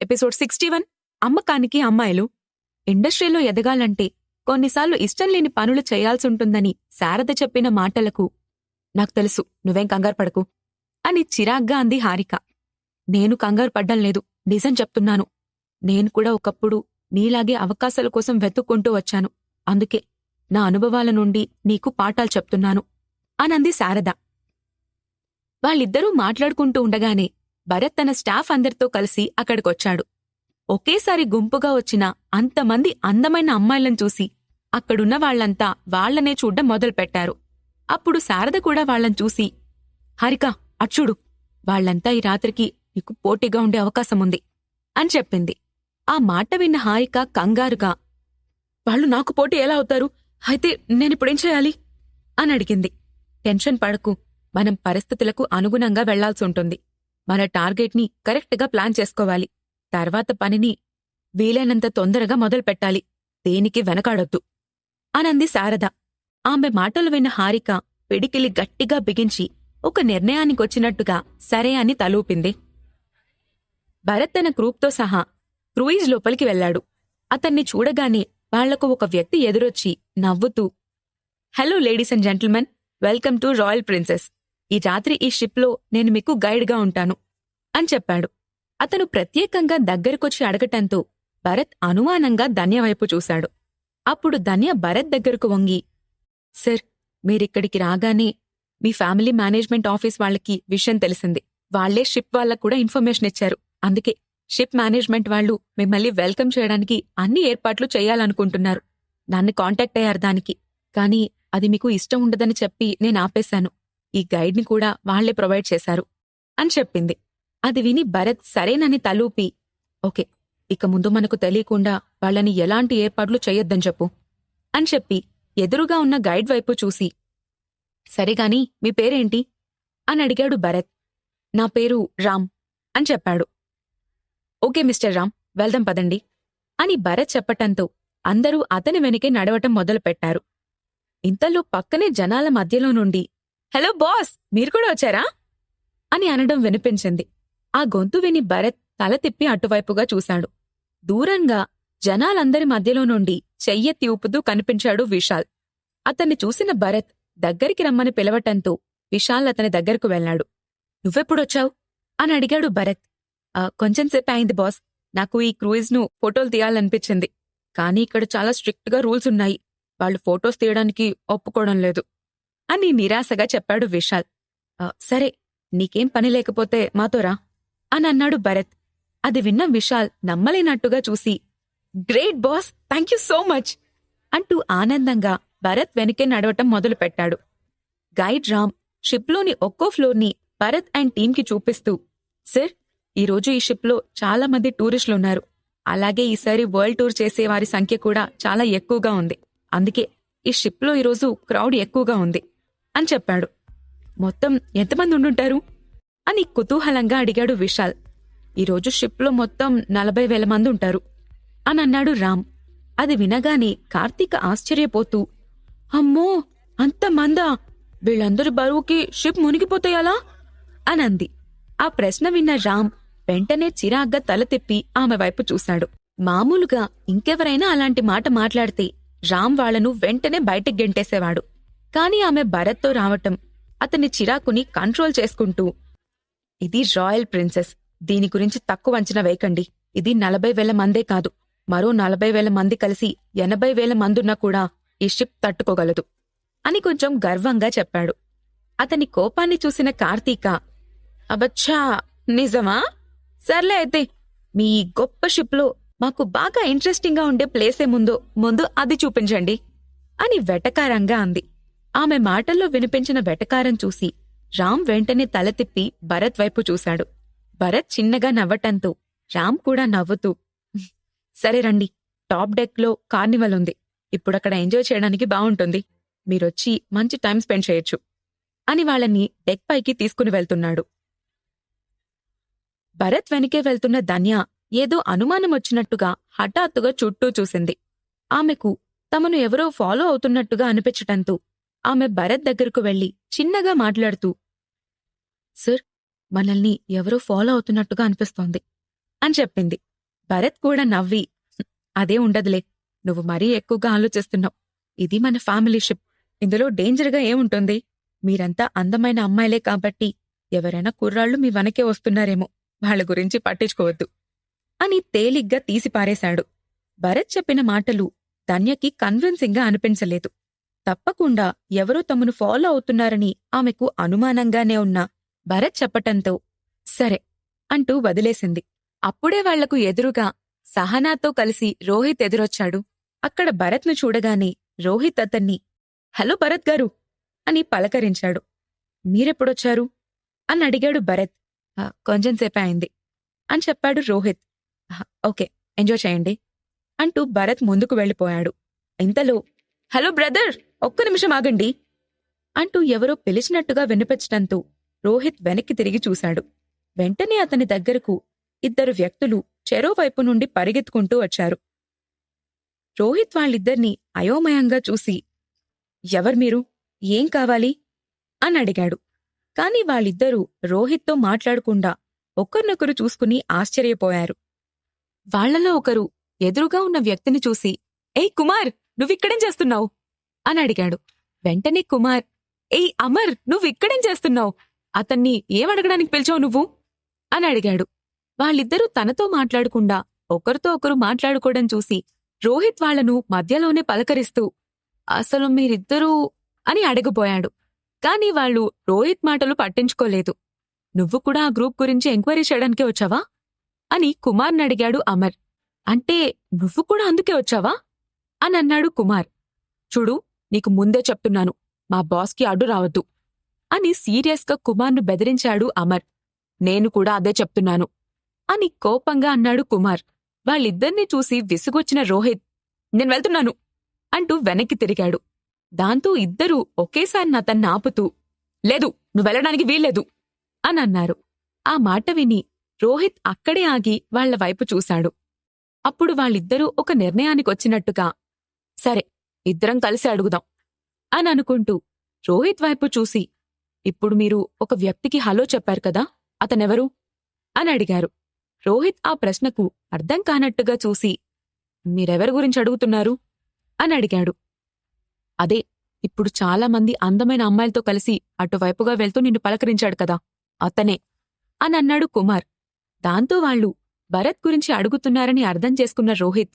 Episode 61 అమ్మకానికి అమ్మాయిలు. ఇండస్ట్రీలో ఎదగాలంటే కొన్నిసార్లు ఇష్టం లేని పనులు చేయాల్సుంటుందని శారద చెప్పిన మాటలకు నాకు తెలుసు, నువ్వేం కంగారు పడకు అని చిరాగ్గా అంది హారిక. నేను కంగారు పడ్డం లేదు, నిజం చెప్తున్నాను. నేను కూడా ఒకప్పుడు నీలాగే అవకాశాల కోసం వెతుక్కుంటూ వచ్చాను. అందుకే నా అనుభవాల నుండి నీకు పాఠాలు చెప్తున్నాను అనంది శారద. వాళ్ళిద్దరూ మాట్లాడుకుంటూ ఉండగానే భరత్ తన స్టాఫ్ అందరితో కలిసి అక్కడికొచ్చాడు. ఒకేసారి గుంపుగా వచ్చిన అంతమంది అందమైన అమ్మాయిలను చూసి అక్కడున్న వాళ్లంతా వాళ్లనే చూడ్డం మొదలుపెట్టారు. అప్పుడు శారద కూడా వాళ్లను చూసి, హారిక అచ్చుడు, వాళ్లంతా ఈ రాత్రికి నీకు పోటీగా ఉండే అవకాశముంది అని చెప్పింది. ఆ మాట విన్న హారిక కంగారుగా, వాళ్ళు నాకు పోటీ ఎలా అవుతారు? అయితే నేనిప్పుడేం చేయాలి అని అడిగింది. టెన్షన్ పడకు, మనం పరిస్థితులకు అనుగుణంగా వెళ్లాల్సుంటుంది. మన టార్గెట్ని కరెక్ట్గా ప్లాన్ చేసుకోవాలి. తర్వాత పనిని వీలైనంత తొందరగా మొదలుపెట్టాలి. దేనికి వెనకాడొద్దు అనంది శారద. ఆమె మాటలు విన్న హారిక పిడికిలి గట్టిగా బిగించి ఒక నిర్ణయానికొచ్చినట్టుగా సరే అని తలూపింది. భరత్ తన గ్రూప్తో సహా క్రూయిజ్ లోపలికి వెళ్లాడు. అతన్ని చూడగానే వాళ్లకు ఒక వ్యక్తి ఎదురొచ్చి నవ్వుతూ, hello ladies and gentlemen, welcome to Royal Princess. ఈ రాత్రి ఈ షిప్లో నేను మీకు గైడ్గా ఉంటాను అని చెప్పాడు. అతను ప్రత్యేకంగా దగ్గరకొచ్చి అడగటంతో భరత్ అనుమానంగా ధన్య వైపు చూశాడు. అప్పుడు ధన్య భరత్ దగ్గరకు వంగి, సర్, మీరిక్కడికి రాగానే మీ ఫ్యామిలీ మేనేజ్మెంట్ ఆఫీస్ వాళ్ళకి విషయం తెలిసింది. వాళ్లే షిప్ వాళ్ళకు కూడా ఇన్ఫర్మేషన్ ఇచ్చారు. అందుకే షిప్ మేనేజ్మెంట్ వాళ్ళు మిమ్మల్ని వెల్కమ్ చేయడానికి అన్ని ఏర్పాట్లు చేయాలనుకుంటున్నారు. నన్ను కాంటాక్ట్ అయ్యారు దానికి. కానీ అది మీకు ఇష్టం ఉండదని చెప్పి నేను ఆపేశాను. ఈ గైడ్ని కూడా వాళ్లే ప్రొవైడ్ చేశారు అని చెప్పింది. అది విని భరత్ సరేనని తలూపి, ఓకే, ఇక ముందు మనకు తెలియకుండా వాళ్ళని ఎలాంటి ఏర్పాట్లు చెయ్యొద్దని చెప్పు అని చెప్పి ఎదురుగా ఉన్న గైడ్ వైపు చూసి, సరేగాని మీ పేరేంటి అని అడిగాడు భరత్. నా పేరు రామ్ అని చెప్పాడు. ఓకే మిస్టర్ రామ్, వెళ్దాం పదండి అని భరత్ చెప్పటంతో అందరూ అతని వెనకే నడవటం మొదలుపెట్టారు. ఇంతలో పక్కనే జనాల మధ్యలో నుండి, హలో బాస్, మీరు కూడా వచ్చారా అని అనడం వినిపించింది. ఆ గొంతు విని భరత్ తల తిప్పి అటువైపుగా చూశాడు. దూరంగా జనాలందరి మధ్యలో నుండి చెయ్యెత్తి ఊపుతూ కనిపించాడు విశాల్. అతన్ని చూసిన భరత్ దగ్గరికి రమ్మని పిలవటంతో విశాల్ అతని దగ్గరకు వెళ్లాడు. నువ్వెప్పుడొచ్చావు అని అడిగాడు భరత్. కొంచెంసేపు అయింది బాస్, నాకు ఈ క్రూయిజ్ను ఫోటోలు తీయాలనిపించింది. కానీ ఇక్కడ చాలా స్ట్రిక్ట్గా రూల్స్ ఉన్నాయి. వాళ్ళు ఫోటోస్ తీయడానికి ఒప్పుకోవడం లేదు అని నిరాశగా చెప్పాడు విశాల్. సరే, నీకేం పని లేకపోతే మాతోరా అని అన్నాడు భరత్. అది విన్న విశాల్ నమ్మలేనట్టుగా చూసి, great boss, thank you so much అంటూ ఆనందంగా భరత్ వెనకే నడవటం మొదలుపెట్టాడు. గైడ్ రామ్ షిప్లోని ఒక్కో ఫ్లోర్ని భరత్ అండ్ టీంకి చూపిస్తూ, సర్, ఈరోజు ఈ షిప్లో చాలా మంది టూరిస్టులున్నారు. అలాగే ఈసారి వరల్డ్ టూర్ చేసే వారి సంఖ్య కూడా చాలా ఎక్కువగా ఉంది. అందుకే ఈ షిప్లో ఈరోజు క్రౌడ్ ఎక్కువగా ఉంది అని చెప్పాడు. మొత్తం ఎంతమంది ఉండుంటారు అని కుతూహలంగా అడిగాడు విశాల్. ఈరోజు షిప్లో మొత్తం 40,000 మంది ఉంటారు అని అన్నాడు రామ్. అది వినగానే కార్తీక ఆశ్చర్యపోతూ, అమ్మో, అంతమందా? వీళ్ళందరి బరువుకి షిప్ మునిగిపోతాయాలా అనంది. ఆ ప్రశ్న విన్న రామ్ వెంటనే చిరాగ్గా తల తిప్పి ఆమె వైపు చూశాడు. మామూలుగా ఇంకెవరైనా అలాంటి మాట మాట్లాడితే రామ్ వాళ్లను వెంటనే బయటికి గెంటేసేవాడు. కాని ఆమె భరత్తో రావటం అతని చిరాకుని కంట్రోల్ చేసుకుంటూ, ఇది రాయల్ ప్రిన్సెస్, దీని గురించి తక్కువ అంచనా వేయకండి. ఇది 40,000 మందే కాదు, మరో 40,000 మంది కలిసి 80,000 మందున్నా కూడా ఈ షిప్ తట్టుకోగలదు అని కొంచెం గర్వంగా చెప్పాడు. అతని కోపాన్ని చూసిన కార్తీక, అబచ్చా, నిజమా? సర్లే అయితే, మీ గొప్ప షిప్లో మాకు బాగా ఇంట్రెస్టింగ్గా ఉండే ప్లేసే ముందు అది చూపించండి అని వెటకారంగా అంది. ఆమె మాటల్లో వినిపించిన వెటకారం చూసి రామ్ వెంటనే తల తిప్పి భరత్ వైపు చూశాడు. భరత్ చిన్నగా నవ్వటంతో రామ్ కూడా నవ్వుతూ, సరే రండి, టాప్ డెక్లో కార్నివల్ ఉంది. ఇప్పుడక్కడ ఎంజాయ్ చేయడానికి బావుంటుంది. మీరొచ్చి మంచి టైం స్పెండ్ చేయొచ్చు అని వాళ్ళని డెక్ పైకి తీసుకుని వెళ్తున్నాడు. భరత్ వెనకే వెళ్తున్న ధన్య ఏదో అనుమానమొచ్చినట్టుగా హఠాత్తుగా చుట్టూ చూసింది. ఆమెకు తమను ఎవరో ఫాలో అవుతున్నట్టుగా అనిపించటంతో ఆమె భరత్ దగ్గరకు వెళ్లి చిన్నగా మాట్లాడుతూ, సర్, మనల్ని ఎవరో ఫాలో అవుతున్నట్టుగా అనిపిస్తోంది అని చెప్పింది. భరత్ కూడా నవ్వి, అదే ఉండదులే, నువ్వు మరీ ఎక్కువగా ఆలోచిస్తున్నావు. ఇది మన ఫ్యామిలీ షిప్. ఇందులో డేంజర్గా ఏముంటుంది? మీరంతా అందమైన అమ్మాయిలే కాబట్టి ఎవరైనా కుర్రాళ్ళు మీ వెనకే వస్తున్నారేమో, వాళ్ళ గురించి పట్టించుకోవద్దు అని తేలిగ్గా తీసిపారేశాడు. భరత్ చెప్పిన మాటలు ధన్యకి కన్విన్సింగ్గా అనిపించలేదు. తప్పకుండా ఎవరో తమను ఫాలో అవుతున్నారని ఆమెకు అనుమానంగానే ఉన్నా భరత్ చెప్పటంతో సరే అంటూ వదిలేసింది. అప్పుడే వాళ్లకు ఎదురుగా సహనాతో కలిసి రోహిత్ ఎదురొచ్చాడు. అక్కడ భరత్ను చూడగానే రోహిత్ అతన్ని హలో భరత్ గారు అని పలకరించాడు. మీరెప్పుడొచ్చారు అని అడిగాడు భరత్. కొంచెంసేపే అయింది అని చెప్పాడు రోహిత్. ఓకే, ఎంజాయ్ చేయండి అంటూ భరత్ ముందుకు వెళ్ళిపోయాడు. ఇంతలో హలో బ్రదర్, ఒక్క నిమిషం ఆగండి అంటూ ఎవరో పిలిచినట్టుగా వినిపించటంతో రోహిత్ వెనక్కి తిరిగి చూశాడు. వెంటనే అతని దగ్గరకు ఇద్దరు వ్యక్తులు చెరోవైపు నుండి పరిగెత్తుకుంటూ వచ్చారు. రోహిత్ వాళ్ళిద్దర్నీ అయోమయంగా చూసి ఎవరు మీరు, ఏం కావాలి అని అడిగాడు. కాని వాళ్ళిద్దరూ రోహిత్తో మాట్లాడకుండా ఒకరినొకరు చూసుకుని ఆశ్చర్యపోయారు. వాళ్లలో ఒకరు ఎదురుగా ఉన్న వ్యక్తిని చూసి ఏయ్ కుమార్, నువ్విక్కడేం చేస్తున్నావు అని అడిగాడు. వెంటనే కుమార్ ఏయ్ అమర్, నువ్విక్కడేం చేస్తున్నావు, అతన్ని ఏమడగడానికి పిలిచావు నువ్వు అని అడిగాడు. వాళ్ళిద్దరూ తనతో మాట్లాడకుండా ఒకరితో ఒకరు మాట్లాడుకోవడం చూసి రోహిత్ వాళ్లను మధ్యలోనే పలకరిస్తూ అసలు మీరిద్దరూ అని అడగబోయాడు. కాని వాళ్ళు రోహిత్ మాటలు పట్టించుకోలేదు. నువ్వు కూడా ఆ గ్రూప్ గురించి ఎంక్వైరీ చేయడానికే వచ్చావా అని కుమార్ని అడిగాడు అమర్. అంటే నువ్వు కూడా అందుకే వచ్చావా అని అన్నాడు కుమార్. చూడు, నీకు ముందే చెప్తున్నాను, మా బాస్కి అడ్డు రావద్దు అని సీరియస్గా కుమార్ను బెదిరించాడు అమర్. నేను కూడా అదే చెప్తున్నాను అని కోపంగా అన్నాడు కుమార్. వాళ్ళిద్దర్నీ చూసి విసుగొచ్చిన రోహిత్ నేను వెళ్తున్నాను అంటూ వెనక్కి తిరిగాడు. దాంతో ఇద్దరూ ఒకేసారి అతన్ని ఆపుతూ లేదు, నువ్వెళ్ళడానికి వీల్లేదు అని అన్నారు. ఆ మాట విని రోహిత్ అక్కడే ఆగి వాళ్ల వైపు చూశాడు. అప్పుడు వాళ్ళిద్దరూ ఒక నిర్ణయానికొచ్చినట్టుగా సరే, ఇద్దరం కలిసి అడుగుదాం అని అనుకుంటూ రోహిత్ వైపు చూసి ఇప్పుడు మీరు ఒక వ్యక్తికి హలో చెప్పారు కదా, అతనెవరు అని అడిగారు. రోహిత్ ఆ ప్రశ్నకు అర్థం కానట్టుగా చూసి మీరెవరి గురించి అడుగుతున్నారు అని అడిగాడు. అదే, ఇప్పుడు చాలామంది అందమైన అమ్మాయిలతో కలిసి అటువైపుగా వెళ్తూ నిన్ను పలకరించాడు కదా, అతనే అని అన్నాడు కుమార్. దాంతో వాళ్ళు భరత్ గురించి అడుగుతున్నారని అర్థం చేసుకున్న రోహిత్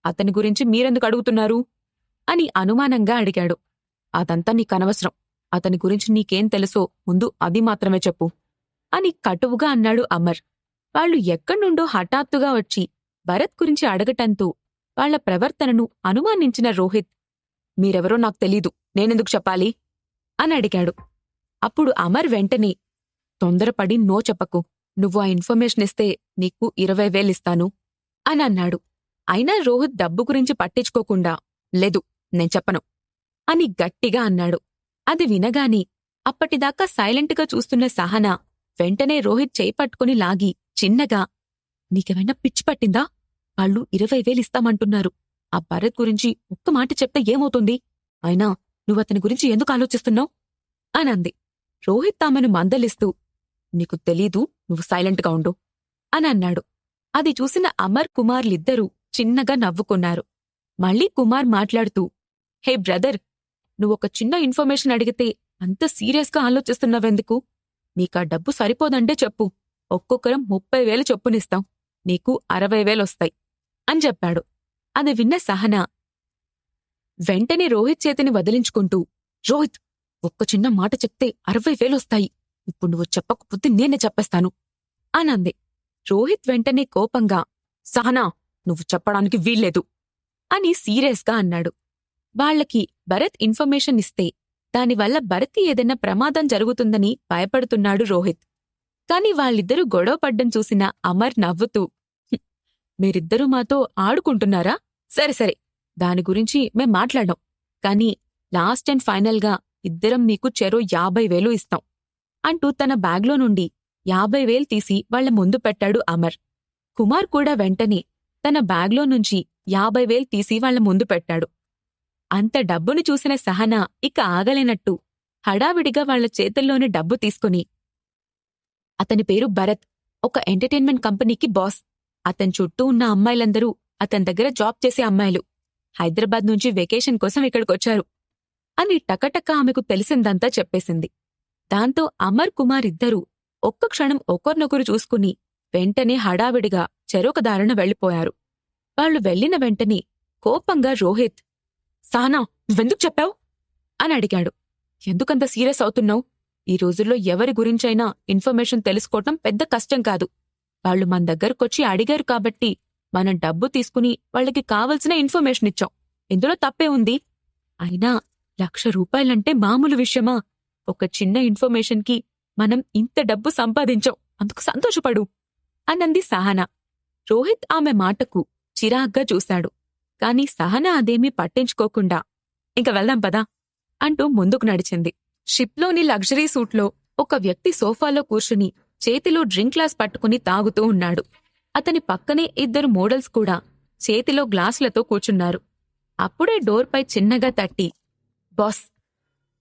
అతని గురించి మీరెందుకు అడుగుతున్నారు అని అనుమానంగా అడిగాడు. అదంతా నీకనవసరం, అతని గురించి నీకేం తెలుసో ముందు అది మాత్రమే చెప్పు అని కటువుగా అన్నాడు అమర్. వాళ్లు ఎక్కడ్నుండో హఠాత్తుగా వచ్చి భరత్ గురించి అడగటంతో వాళ్ల ప్రవర్తనను అనుమానించిన రోహిత్ మీరెవరో నాకు తెలీదు, నేనెందుకు చెప్పాలి అని అడిగాడు. అప్పుడు అమర్ వెంటనే తొందరపడి నో చెప్పకు, నువ్వు ఆ ఇన్ఫర్మేషన్ ఇస్తే నీకు 20,000 ఇస్తాను అని అన్నాడు. అయినా రోహిత్ డబ్బు గురించి పట్టించుకోకుండా లేదు, నేను చెప్పను అని గట్టిగా అన్నాడు. అది వినగాని అప్పటిదాకా సైలెంట్గా చూస్తున్న సహనా వెంటనే రోహిత్ చేయి పట్టుకుని లాగి చిన్నగా నీకేమైనా పిచ్చి పట్టిందా, వాళ్ళు 20,000 ఇస్తామంటున్నారు, ఆ భరత్ గురించి ఒక్క మాట చెప్తే ఏమవుతుంది, అయినా నువ్వతని గురించి ఎందుకు ఆలోచిస్తున్నావు అనంది. రోహిత్ ఆమెను మందలిస్తూ నీకు తెలీదు, నువ్వు సైలెంట్గా ఉండు అని అన్నాడు. అది చూసిన అమర్ కుమార్లిద్దరూ చిన్నగా నవ్వుకున్నారు. మళ్లీ కుమార్ మాట్లాడుతూ హే బ్రదర్, నువ్వొక చిన్న ఇన్ఫర్మేషన్ అడిగితే అంత సీరియస్గా ఆలోచిస్తున్నావెందుకు, మీకా డబ్బు సరిపోదంటే చెప్పు, ఒక్కొక్కరం 30,000 చొప్పునిస్తాం, నీకు 60,000 వస్తాయి అని చెప్పాడు. అది విన్న సహనా వెంటనే రోహిత్ చేతిని వదిలించుకుంటూ రోహిత్, ఒక్క చిన్న మాట చెప్తే 60,000 వస్తాయి, ఇప్పుడు నువ్వు చెప్పకపోతే నేనే చెప్పేస్తాను అనంది. రోహిత్ వెంటనే కోపంగా సహనా, నువ్వు చెప్పడానికి వీల్లేదు అని సీరియస్గా అన్నాడు. వాళ్లకి భరత్ ఇన్ఫర్మేషన్ ఇస్తే దానివల్ల భరత్కి ఏదైనా ప్రమాదం జరుగుతుందని భయపడుతున్నాడు రోహిత్. కాని వాళ్ళిద్దరూ గొడవ పడ్డం చూసిన అమర్ నవ్వుతూ మీరిద్దరూ మాతో ఆడుకుంటున్నారా, సరే సరే, దాని గురించి మేం మాట్లాడాం, కాని లాస్ట్ అండ్ ఫైనల్గా ఇద్దరం మీకు చెరో 50,000 ఇస్తాం అంటూ తన బ్యాగ్లో నుండి 50,000 తీసి వాళ్ల ముందు పెట్టాడు అమర్. కుమార్ కూడా వెంటనే తన బ్యాగ్లో నుంచి 50,000 తీసి వాళ్ల ముందు పెట్టాడు. అంత డబ్బును చూసిన సహనా ఇక ఆగలేనట్టు హడావిడిగా వాళ్ల చేతుల్లోని డబ్బు తీసుకుని అతని పేరు భరత్, ఒక ఎంటర్టైన్మెంట్ కంపెనీకి బాస్, అతని చుట్టూ ఉన్న అమ్మాయిలందరూ అతని దగ్గర జాబ్ చేసే అమ్మాయిలు. హైదరాబాద్ నుంచి వెకేషన్ కోసం ఇక్కడికొచ్చారు అని టకటక ఆమెకు తెలిసిందంతా చెప్పేసింది. దాంతో అమర్ కుమార్ ఇద్దరూ ఒక్క క్షణం ఒకరినొకరు చూసుకుని వెంటనే హడావిడిగా చెరొక దారిన వెళ్ళిపోయారు. వాళ్లు వెళ్లిన వెంటనే కోపంగా రోహిత్, సహనా, నువ్వెందుకు చెప్పావు అని అడిగాడు. ఎందుకంత సీరియస్ అవుతున్నావు? ఈ రోజుల్లో ఎవరి గురించైనా ఇన్ఫర్మేషన్ తెలుసుకోవటం పెద్ద కష్టం కాదు. వాళ్లు మన దగ్గరకొచ్చి అడిగారు కాబట్టి మనం డబ్బు తీసుకుని వాళ్లకి కావలసిన ఇన్ఫర్మేషన్ ఇచ్చాం. ఇందులో తప్పే ఉంది? అయినా ₹1,00,000 మామూలు విషయమా? ఒక చిన్న ఇన్ఫర్మేషన్కి మనం ఇంత డబ్బు సంపాదించాం, అందుకు సంతోషపడు అనంది సహనా. రోహిత్ ఆమె మాటకు చిరాగ్గా చూశాడు. కాని సహనా అదేమీ పట్టించుకోకుండా ఇంక వెళ్దాం పదా అంటూ ముందుకు నడిచింది. షిప్లోని లగ్జరీ సూట్లో ఒక వ్యక్తి సోఫాలో కూర్చుని చేతిలో డ్రింక్ గ్లాస్ పట్టుకుని తాగుతూ ఉన్నాడు. అతని పక్కనే ఇద్దరు మోడల్స్ కూడా చేతిలో గ్లాసులతో కూర్చున్నారు. అప్పుడే డోర్పై చిన్నగా తట్టి, బాస్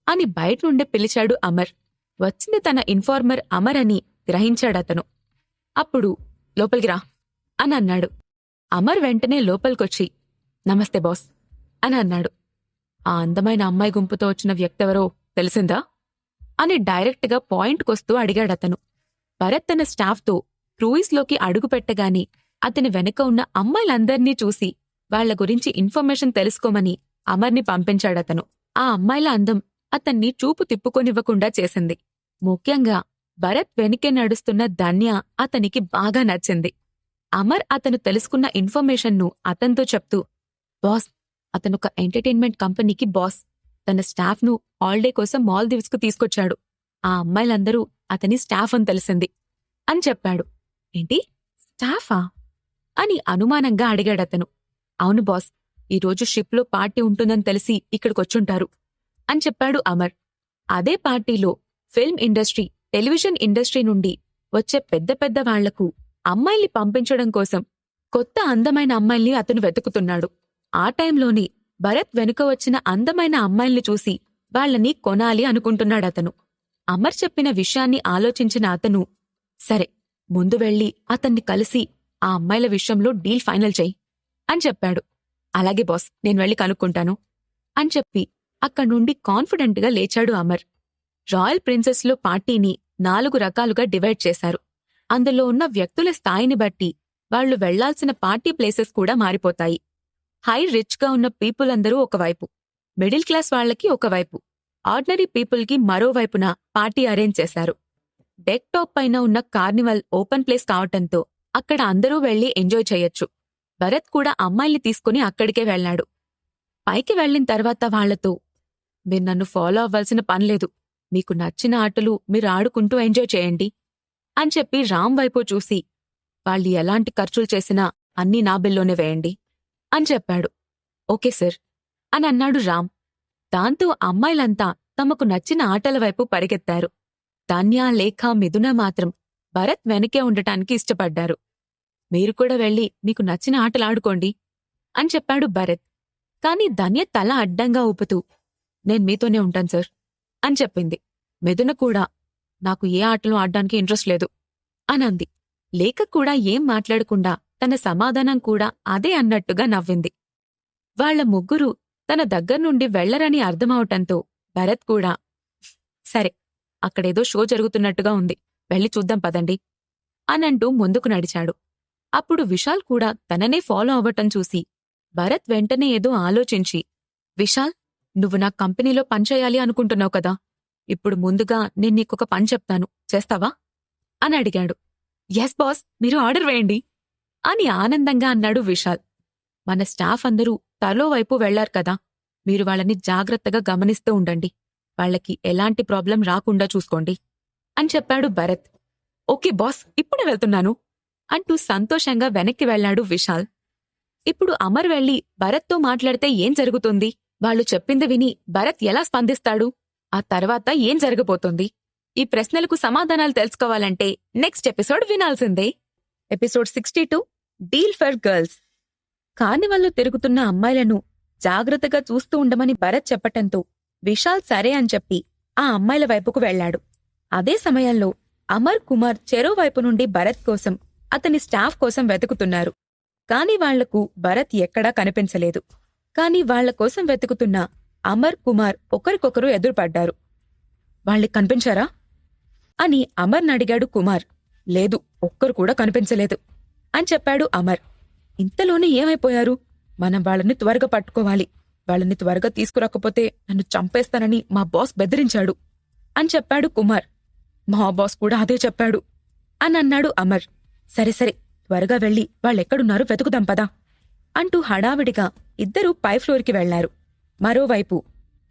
అని బయటనుండే పిలిచాడు అమర్. వచ్చింది తన ఇన్ఫార్మర్ అమర్ అని గ్రహించాడతను. అప్పుడు లోపలికి రా అని అన్నాడు. అమర్ వెంటనే లోపలికొచ్చి, నమస్తే బాస్ అని అన్నాడు. ఆ అందమైన అమ్మాయి గుంపుతో వచ్చిన వ్యక్తెవరో తెలిసిందా అని డైరెక్ట్గా పాయింట్కొస్తూ అడిగాడతను. భరత్ తన స్టాఫ్తో క్రూయిజ్లోకి అడుగుపెట్టగానే అతని వెనక ఉన్న అమ్మాయిలందర్నీ చూసి వాళ్ల గురించి ఇన్ఫర్మేషన్ తెలుసుకోమని అమర్ని పంపించాడతను. ఆ అమ్మాయిల అందం అతన్ని చూపు తిప్పుకొనివ్వకుండా చేసింది. ముఖ్యంగా భరత్ వెనుకే నడుస్తున్న ధన్య అతనికి బాగా నచ్చింది. అమర్ అతను తెలుసుకున్న ఇన్ఫర్మేషన్ను అతనితో చెప్తూ, బాస్, అతనొక ఎంటర్టైన్మెంట్ కంపెనీకి బాస్. తన స్టాఫ్ను హాలిడే కోసం మాల్దీవ్స్కు తీసుకొచ్చాడు. ఆ అమ్మాయిలందరూ అతని స్టాఫ్ అని తెలిసింది అని చెప్పాడు. ఏంటి, స్టాఫా అని అనుమానంగా అడిగాడతను. అవును బాస్, ఈరోజు షిప్లో పార్టీ ఉంటుందని తెలిసి ఇక్కడికొచ్చుంటారు అని చెప్పాడు అమర్. అదే పార్టీలో ఫిల్మ్ ఇండస్ట్రీ, టెలివిజన్ ఇండస్ట్రీ నుండి వచ్చే పెద్ద పెద్ద వాళ్లకు అమ్మాయిల్ని పంపించడం కోసం కొత్త అందమైన అమ్మాయిల్ని అతను వెతుకుతున్నాడు. ఆ టైంలోనే భరత్ వెనుక వచ్చిన అందమైన అమ్మాయిల్ని చూసి వాళ్లని కొనాలి అనుకుంటున్నాడతను. అమర్ చెప్పిన విషయాన్ని ఆలోచించిన అతను, సరే, ముందు వెళ్ళి అతన్ని కలిసి ఆ అమ్మాయిల విషయంలో డీల్ ఫైనల్ చెయ్యి అని చెప్పాడు. అలాగే బాస్, నేను వెళ్ళి కనుక్కుంటాను అని చెప్పి అక్కడ్నుండి కాన్ఫిడెంట్గా లేచాడు అమర్. రాయల్ ప్రిన్సెస్లో పార్టీని 4 రకాలుగా డివైడ్ చేశారు. అందులో ఉన్న వ్యక్తుల స్థాయిని బట్టి వాళ్లు వెళ్లాల్సిన పార్టీ ప్లేసెస్ కూడా మారిపోతాయి. హై రిచ్గా ఉన్న పీపుల్ అందరూ ఒకవైపు, మిడిల్ క్లాస్ వాళ్లకి ఒకవైపు, ఆర్డినరీ పీపుల్కి మరోవైపున పార్టీ అరేంజ్ చేశారు. డెక్ టాప్ పైన ఉన్న కార్నివల్ ఓపెన్ ప్లేస్ కావటంతో అక్కడ అందరూ వెళ్లి ఎంజాయ్ చెయ్యొచ్చు. భరత్ కూడా అమ్మాయిల్ని తీసుకుని అక్కడికే వెళ్లాడు. పైకి వెళ్లిన తర్వాత వాళ్లతో, మీరు నన్ను ఫాలో అవ్వాల్సిన పనిలేదు, మీకు నచ్చిన ఆటలు మీరు ఆడుకుంటూ ఎంజాయ్ చేయండి అని చెప్పి రామ్ వైపు చూసి, వాళ్ళు ఎలాంటి ఖర్చులు చేసినా అన్నీ నా బిల్లోనే వేయండి అని చెప్పాడు. ఓకే సార్ అని అన్నాడు రామ్. దాంతో అమ్మాయిలంతా తమకు నచ్చిన ఆటల వైపు పరిగెత్తారు. ధన్య, లేఖ, మిథున మాత్రం భరత్ వెనకే ఉండటానికి ఇష్టపడ్డారు. మీరు కూడా వెళ్ళి మీకు నచ్చిన ఆటలాడుకోండి అని చెప్పాడు భరత్. కాని ధన్య తల అడ్డంగా ఊపుతూ, నేను మీతోనే ఉంటాను సార్ అని చెప్పింది. మిథున కూడా, నాకు ఏ ఆటలు ఆడ్డానికి ఇంట్రెస్ట్ లేదు అనంది. లేఖ కూడా ఏం మాట్లాడకుండా తన సమాధానం కూడా అదే అన్నట్టుగా నవ్వింది. వాళ్ల ముగ్గురు తన దగ్గర్నుండి వెళ్లరని అర్థమవటంతో భరత్ కూడా, సరే, అక్కడేదో షో జరుగుతున్నట్టుగా ఉంది, వెళ్ళి చూద్దాం పదండి అనంటూ ముందుకు నడిచాడు. అప్పుడు విశాల్ కూడా తననే ఫాలో అవ్వటం చూసి భరత్ వెంటనే ఏదో ఆలోచించి, విశాల్, నువ్వు నా కంపెనీలో పనిచేయాలి అనుకుంటున్నావు కదా, ఇప్పుడు ముందుగా నేను నీకొక పని చెప్తాను, చేస్తావా అని అడిగాడు. ఎస్ బాస్, మీరు ఆర్డర్ వేయండి అని ఆనందంగా అన్నాడు విశాల్. మన స్టాఫ్ అందరూ తలో వైపు వెళ్లారు కదా, మీరు వాళ్ళని జాగ్రత్తగా గమనిస్తూ ఉండండి, వాళ్లకి ఎలాంటి ప్రాబ్లం రాకుండా చూసుకోండి అని చెప్పాడు భరత్. ఓకే బాస్, ఇప్పుడే వెళ్తున్నాను అంటూ సంతోషంగా వెనక్కి వెళ్లాడు విశాల్. ఇప్పుడు అమర్ వెళ్లి భరత్తో మాట్లాడితే ఏం జరుగుతుంది? వాళ్లు చెప్పింది విని భరత్ ఎలా స్పందిస్తాడు? ఆ తర్వాత ఏం జరగబోతోంది? ఈ ప్రశ్నలకు సమాధానాలు తెలుసుకోవాలంటే నెక్స్ట్ ఎపిసోడ్ వినాల్సిందే. Episode 62, deal for girls. కార్నివల్లో తిరుగుతున్న అమ్మాయిలను జాగ్రత్తగా చూస్తూ ఉండమని భరత్ చెప్పటంతో విశాల్ సరే అని చెప్పి ఆ అమ్మాయిల వైపుకు వెళ్లాడు. అదే సమయంలో అమర్ కుమార్ చెరోవైపు నుండి భరత్ కోసం అతని స్టాఫ్ కోసం వెతుకుతున్నారు. కాని వాళ్లకు భరత్ ఎక్కడా కనిపించలేదు. కాని వాళ్ల కోసం వెతుకుతున్న అమర్, కుమార్ ఒకరికొకరు ఎదురుపడ్డారు. వాళ్ళకి కనిపించారా అని అమర్నడిగాడు కుమార్. లేదు, ఒక్కరు కూడా కనిపించలేదు అని చెప్పాడు అమర్. ఇంతలోనే ఏమైపోయారు? మనం వాళ్ళని త్వరగా పట్టుకోవాలి. వాళ్ళని త్వరగా తీసుకురాకపోతే నన్ను చంపేస్తానని మా బాస్ బెదిరించాడు అని చెప్పాడు కుమార్. మా బాస్ కూడా అదే చెప్పాడు అని అన్నాడు అమర్. సరే సరే, త్వరగా వెళ్ళి వాళ్ళెక్కడున్నారో వెతుకుదాం పదా అంటూ హడావిడిగా ఇద్దరూ పై ఫ్లోర్కి వెళ్లారు. మరోవైపు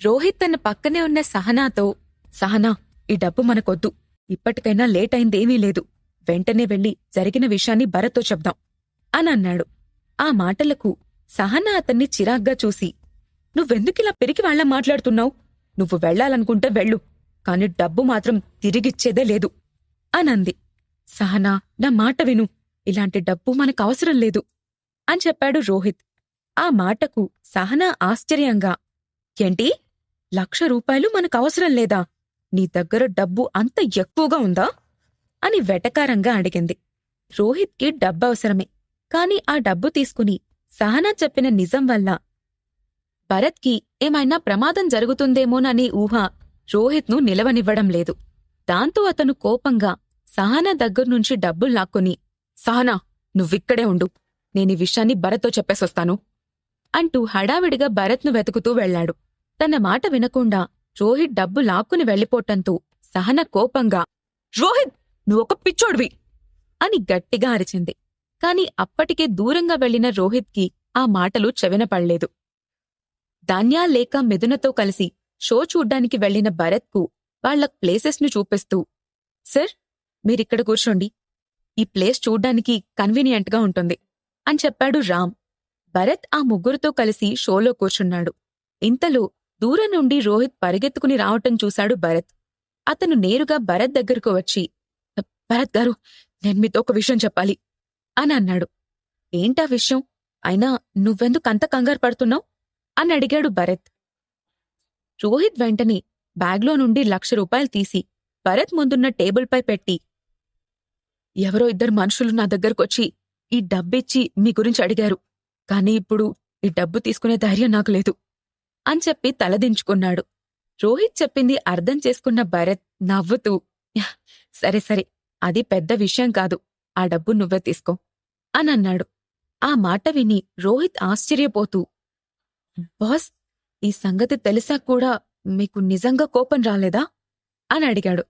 రోహిత్ తన పక్కనే ఉన్న సహనాతో, సహనా, ఈ డబ్బు మనకొద్దు. ఇప్పటికైనా లేట్ అయిందేమీ లేదు. వెంటనే వెళ్లి జరిగిన విషయాన్ని భరత్తో చెప్దాం అని అన్నాడు. ఆ మాటలకు సహనా అతన్ని చిరాగ్గా చూసి, నువ్వెందుకిలా పిరికి వాళ్ళ మాట్లాడుతున్నావు? నువ్వు వెళ్లాలనుకుంటే వెళ్ళు, కాని డబ్బు మాత్రం తిరిగిచ్చేదే లేదు అనంది. సహనా, నా మాట విను. ఇలాంటి డబ్బు మనకవసరం లేదు అని చెప్పాడు రోహిత్. ఆ మాటకు సహనా ఆశ్చర్యంగా, ఏంటి, 1,00,000 రూపాయలు మనకవసరం లేదా? నీ దగ్గర డబ్బు అంత ఎక్కువగా ఉందా అని వెటకారంగా అడిగింది. రోహిత్కి డబ్బవసరమే, కాని ఆ డబ్బు తీసుకుని సహనా చెప్పిన నిజం వల్ల భరత్కి ఏమైనా ప్రమాదం జరుగుతుందేమోననే ఊహ రోహిత్ను నిలవనివ్వడం లేదు. దాంతో అతను కోపంగా సహనా దగ్గర్నుంచి డబ్బులు లాక్కొని, సహనా, నువ్విక్కడే ఉండు, నేనీ విషయాన్ని భరత్తో చెప్పేసొస్తాను అంటూ హడావిడిగా భరత్ను వెతుకుతూ వెళ్లాడు. తన మాట వినకుండా రోహిత్ డబ్బు లాక్కుని వెళ్లిపోవటంతో సహన కోపంగా, రోహిత్, నువ్వొక పిచ్చోడ్వి అని గట్టిగా అరిచింది. కాని అప్పటికే దూరంగా వెళ్లిన రోహిత్కి ఆ మాటలు చెవినపడలేదు. ధాన్య లేక మిథునతో కలిసి షో చూడ్డానికి వెళ్లిన భరత్కు వాళ్ల ప్లేసెస్ను చూపిస్తూ, సర్, మీరిక్కడ కూర్చోండి. ఈ ప్లేస్ చూడ్డానికి కన్వీనియంట్గా ఉంటుంది అని చెప్పాడు రామ్. భరత్ ఆ ముగ్గురుతో కలిసి షోలో కూర్చున్నాడు. ఇంతలో దూరం నుండి రోహిత్ పరిగెత్తుకుని రావటం చూశాడు భరత్. అతను నేరుగా భరత్ దగ్గరకు వచ్చి, భరత్ గారు, నేను మీతో ఒక విషయం చెప్పాలి అని అన్నాడు. ఏంటా విషయం? అయినా నువ్వెందుకంత కంగారు పడుతున్నావు అని అడిగాడు భరత్. రోహిత్ వెంటనే బ్యాగ్లో నుండి 1,00,000 రూపాయలు తీసి భరత్ ముందున్న టేబుల్పై పెట్టి, ఎవరో 2 మనుషులు నా దగ్గరకొచ్చి ఈ డబ్బిచ్చి మీ గురించి అడిగారు. కాని ఇప్పుడు ఈ డబ్బు తీసుకునే ధైర్యం నాకు లేదు అని చెప్పి తలదించుకున్నాడు. రోహిత్ చెప్పింది అర్థం చేసుకున్న భరత్ నవ్వుతూ, సరే సరే, అది పెద్ద విషయం కాదు, ఆ డబ్బు నువ్వే తీసుకో అని అన్నాడు. ఆ మాట విని రోహిత్ ఆశ్చర్యపోతూ, బాస్, ఈ సంగతి తెలిసా కూడా మీకు నిజంగా కోపం రాలేదా అని అడిగాడు.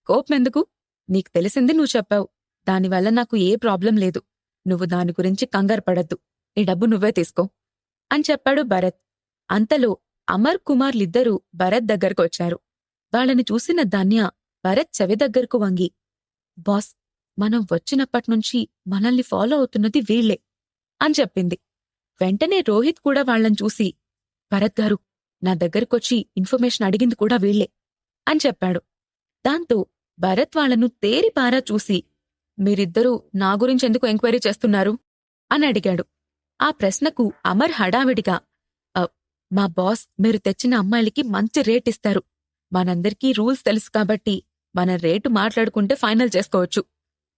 కోపమెందుకు? నీకు తెలిసింది నువ్వు చెప్పావు. దానివల్ల నాకు ఏ ప్రాబ్లం లేదు. నువ్వు దాని గురించి కంగారు పడద్దు. ఈ డబ్బు నువ్వే తీసుకో అని చెప్పాడు భరత్. అంతలో అమర్, కుమార్లిద్దరూ భరత్ దగ్గరకొచ్చారు. వాళ్ళని చూసిన ధాన్య భరత్ చెవి దగ్గరకు వంగి, బాస్, మనం వచ్చినప్పట్నుంచి మనల్ని ఫాలో అవుతున్నది వీళ్లే అని చెప్పింది. వెంటనే రోహిత్ కూడా వాళ్లని చూసి, భరత్ గారు, నా దగ్గరకొచ్చి ఇన్ఫర్మేషన్ అడిగింది కూడా వీళ్లే అని చెప్పాడు. దాంతో భరత్ వాళ్లను తేరిపారా చూసి, మీరిద్దరూ నా గురించెందుకు ఎంక్వైరీ చేస్తున్నారు అని అడిగాడు. ఆ ప్రశ్నకు అమర్ హడావిడిగా, మా బాస్ మీరు తెచ్చిన అమ్మాయిలకి మంచి రేట్ ఇస్తారు. మనందరికీ రూల్స్ తెలుసు కాబట్టి మన రేటు మాట్లాడుకుంటే ఫైనల్ చేసుకోవచ్చు